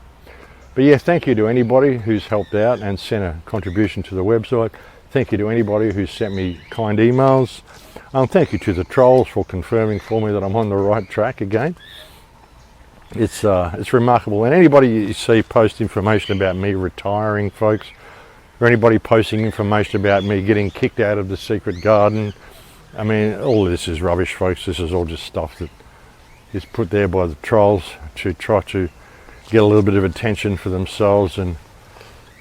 But yeah, thank you to anybody who's helped out and sent a contribution to the website. Thank you to anybody who's sent me kind emails. Thank you to the trolls for confirming for me that I'm on the right track again. It's remarkable. And anybody you see post information about me retiring, folks, or anybody posting information about me getting kicked out of the secret garden, I mean, all of this is rubbish, folks. This is all just stuff that is put there by the trolls to try to get a little bit of attention for themselves. And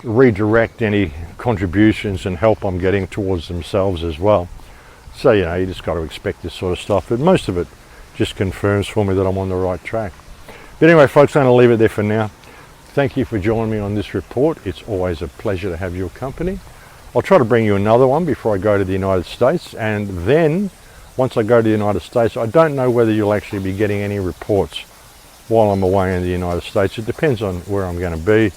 redirect any contributions and help I'm getting towards themselves as well. So, you know, you just got to expect this sort of stuff, but most of it just confirms for me that I'm on the right track. But anyway, folks, I'm going to leave it there for now. Thank you for joining me on this report. It's always a pleasure to have your company. I'll try to bring you another one before I go to the United States, and then once I go to the United States, I don't know whether you'll actually be getting any reports while I'm away in the United States. It depends on where I'm going to be,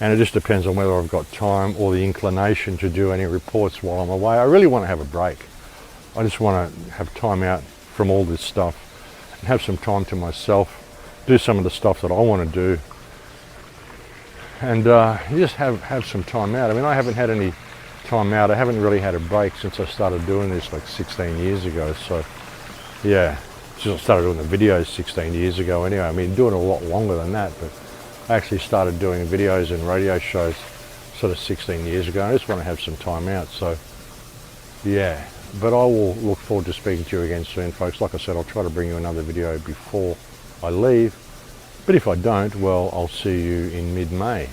and it just depends on whether I've got time or the inclination to do any reports while I'm away. I really want to have a break. I just want to have time out from all this stuff and have some time to myself, do some of the stuff that I want to do, and just have some time out. I mean, I haven't had any time out. I haven't really had a break since I started doing this like 16 years ago. So yeah, since I started doing the videos 16 years ago anyway. I mean, doing it a lot longer than that, but I actually started doing videos and radio shows sort of 16 years ago. I just want to have some time out. So yeah, but I will look forward to speaking to you again soon, folks. Like I said, I'll try to bring you another video before I leave, but if I don't, well, I'll see you in mid-May,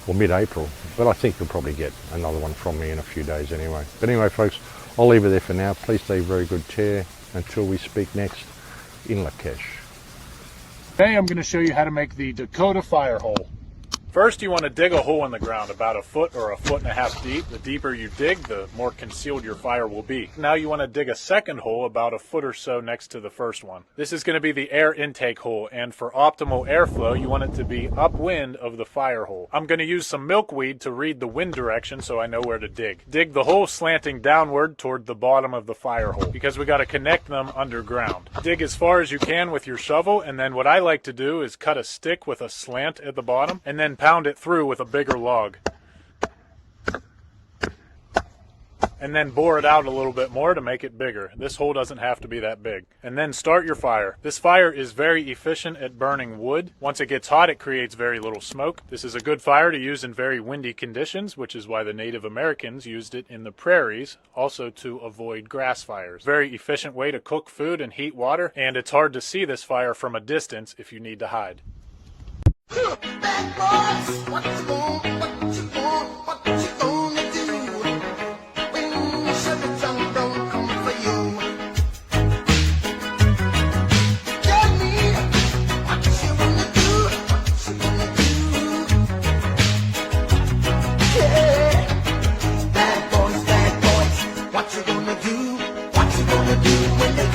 or mid-April, but I think you'll probably get another one from me in a few days anyway. But anyway, folks, I'll leave it there for now. Please stay very good care until we speak next in Lakesh. Today I'm going to show you how to make the Dakota fire hole. First, you want to dig a hole in the ground about 1 foot or 1.5 feet deep. The deeper you dig, the more concealed your fire will be. Now you want to dig a second hole about 1 foot or so next to the first one. This is going to be the air intake hole, and for optimal airflow, you want it to be upwind of the fire hole. I'm going to use some milkweed to read the wind direction so I know where to dig. Dig the hole slanting downward toward the bottom of the fire hole, because we got to connect them underground. Dig as far as you can with your shovel, and then what I like to do is cut a stick with a slant at the bottom, and then pound it through with a bigger log. And then bore it out a little bit more to make it bigger. This hole doesn't have to be that big. And then start your fire. This fire is very efficient at burning wood. Once it gets hot, it creates very little smoke. This is a good fire to use in very windy conditions, which is why the Native Americans used it in the prairies, also to avoid grass fires. Very efficient way to cook food and heat water, and it's hard to see this fire from a distance if you need to hide. What you gonna do when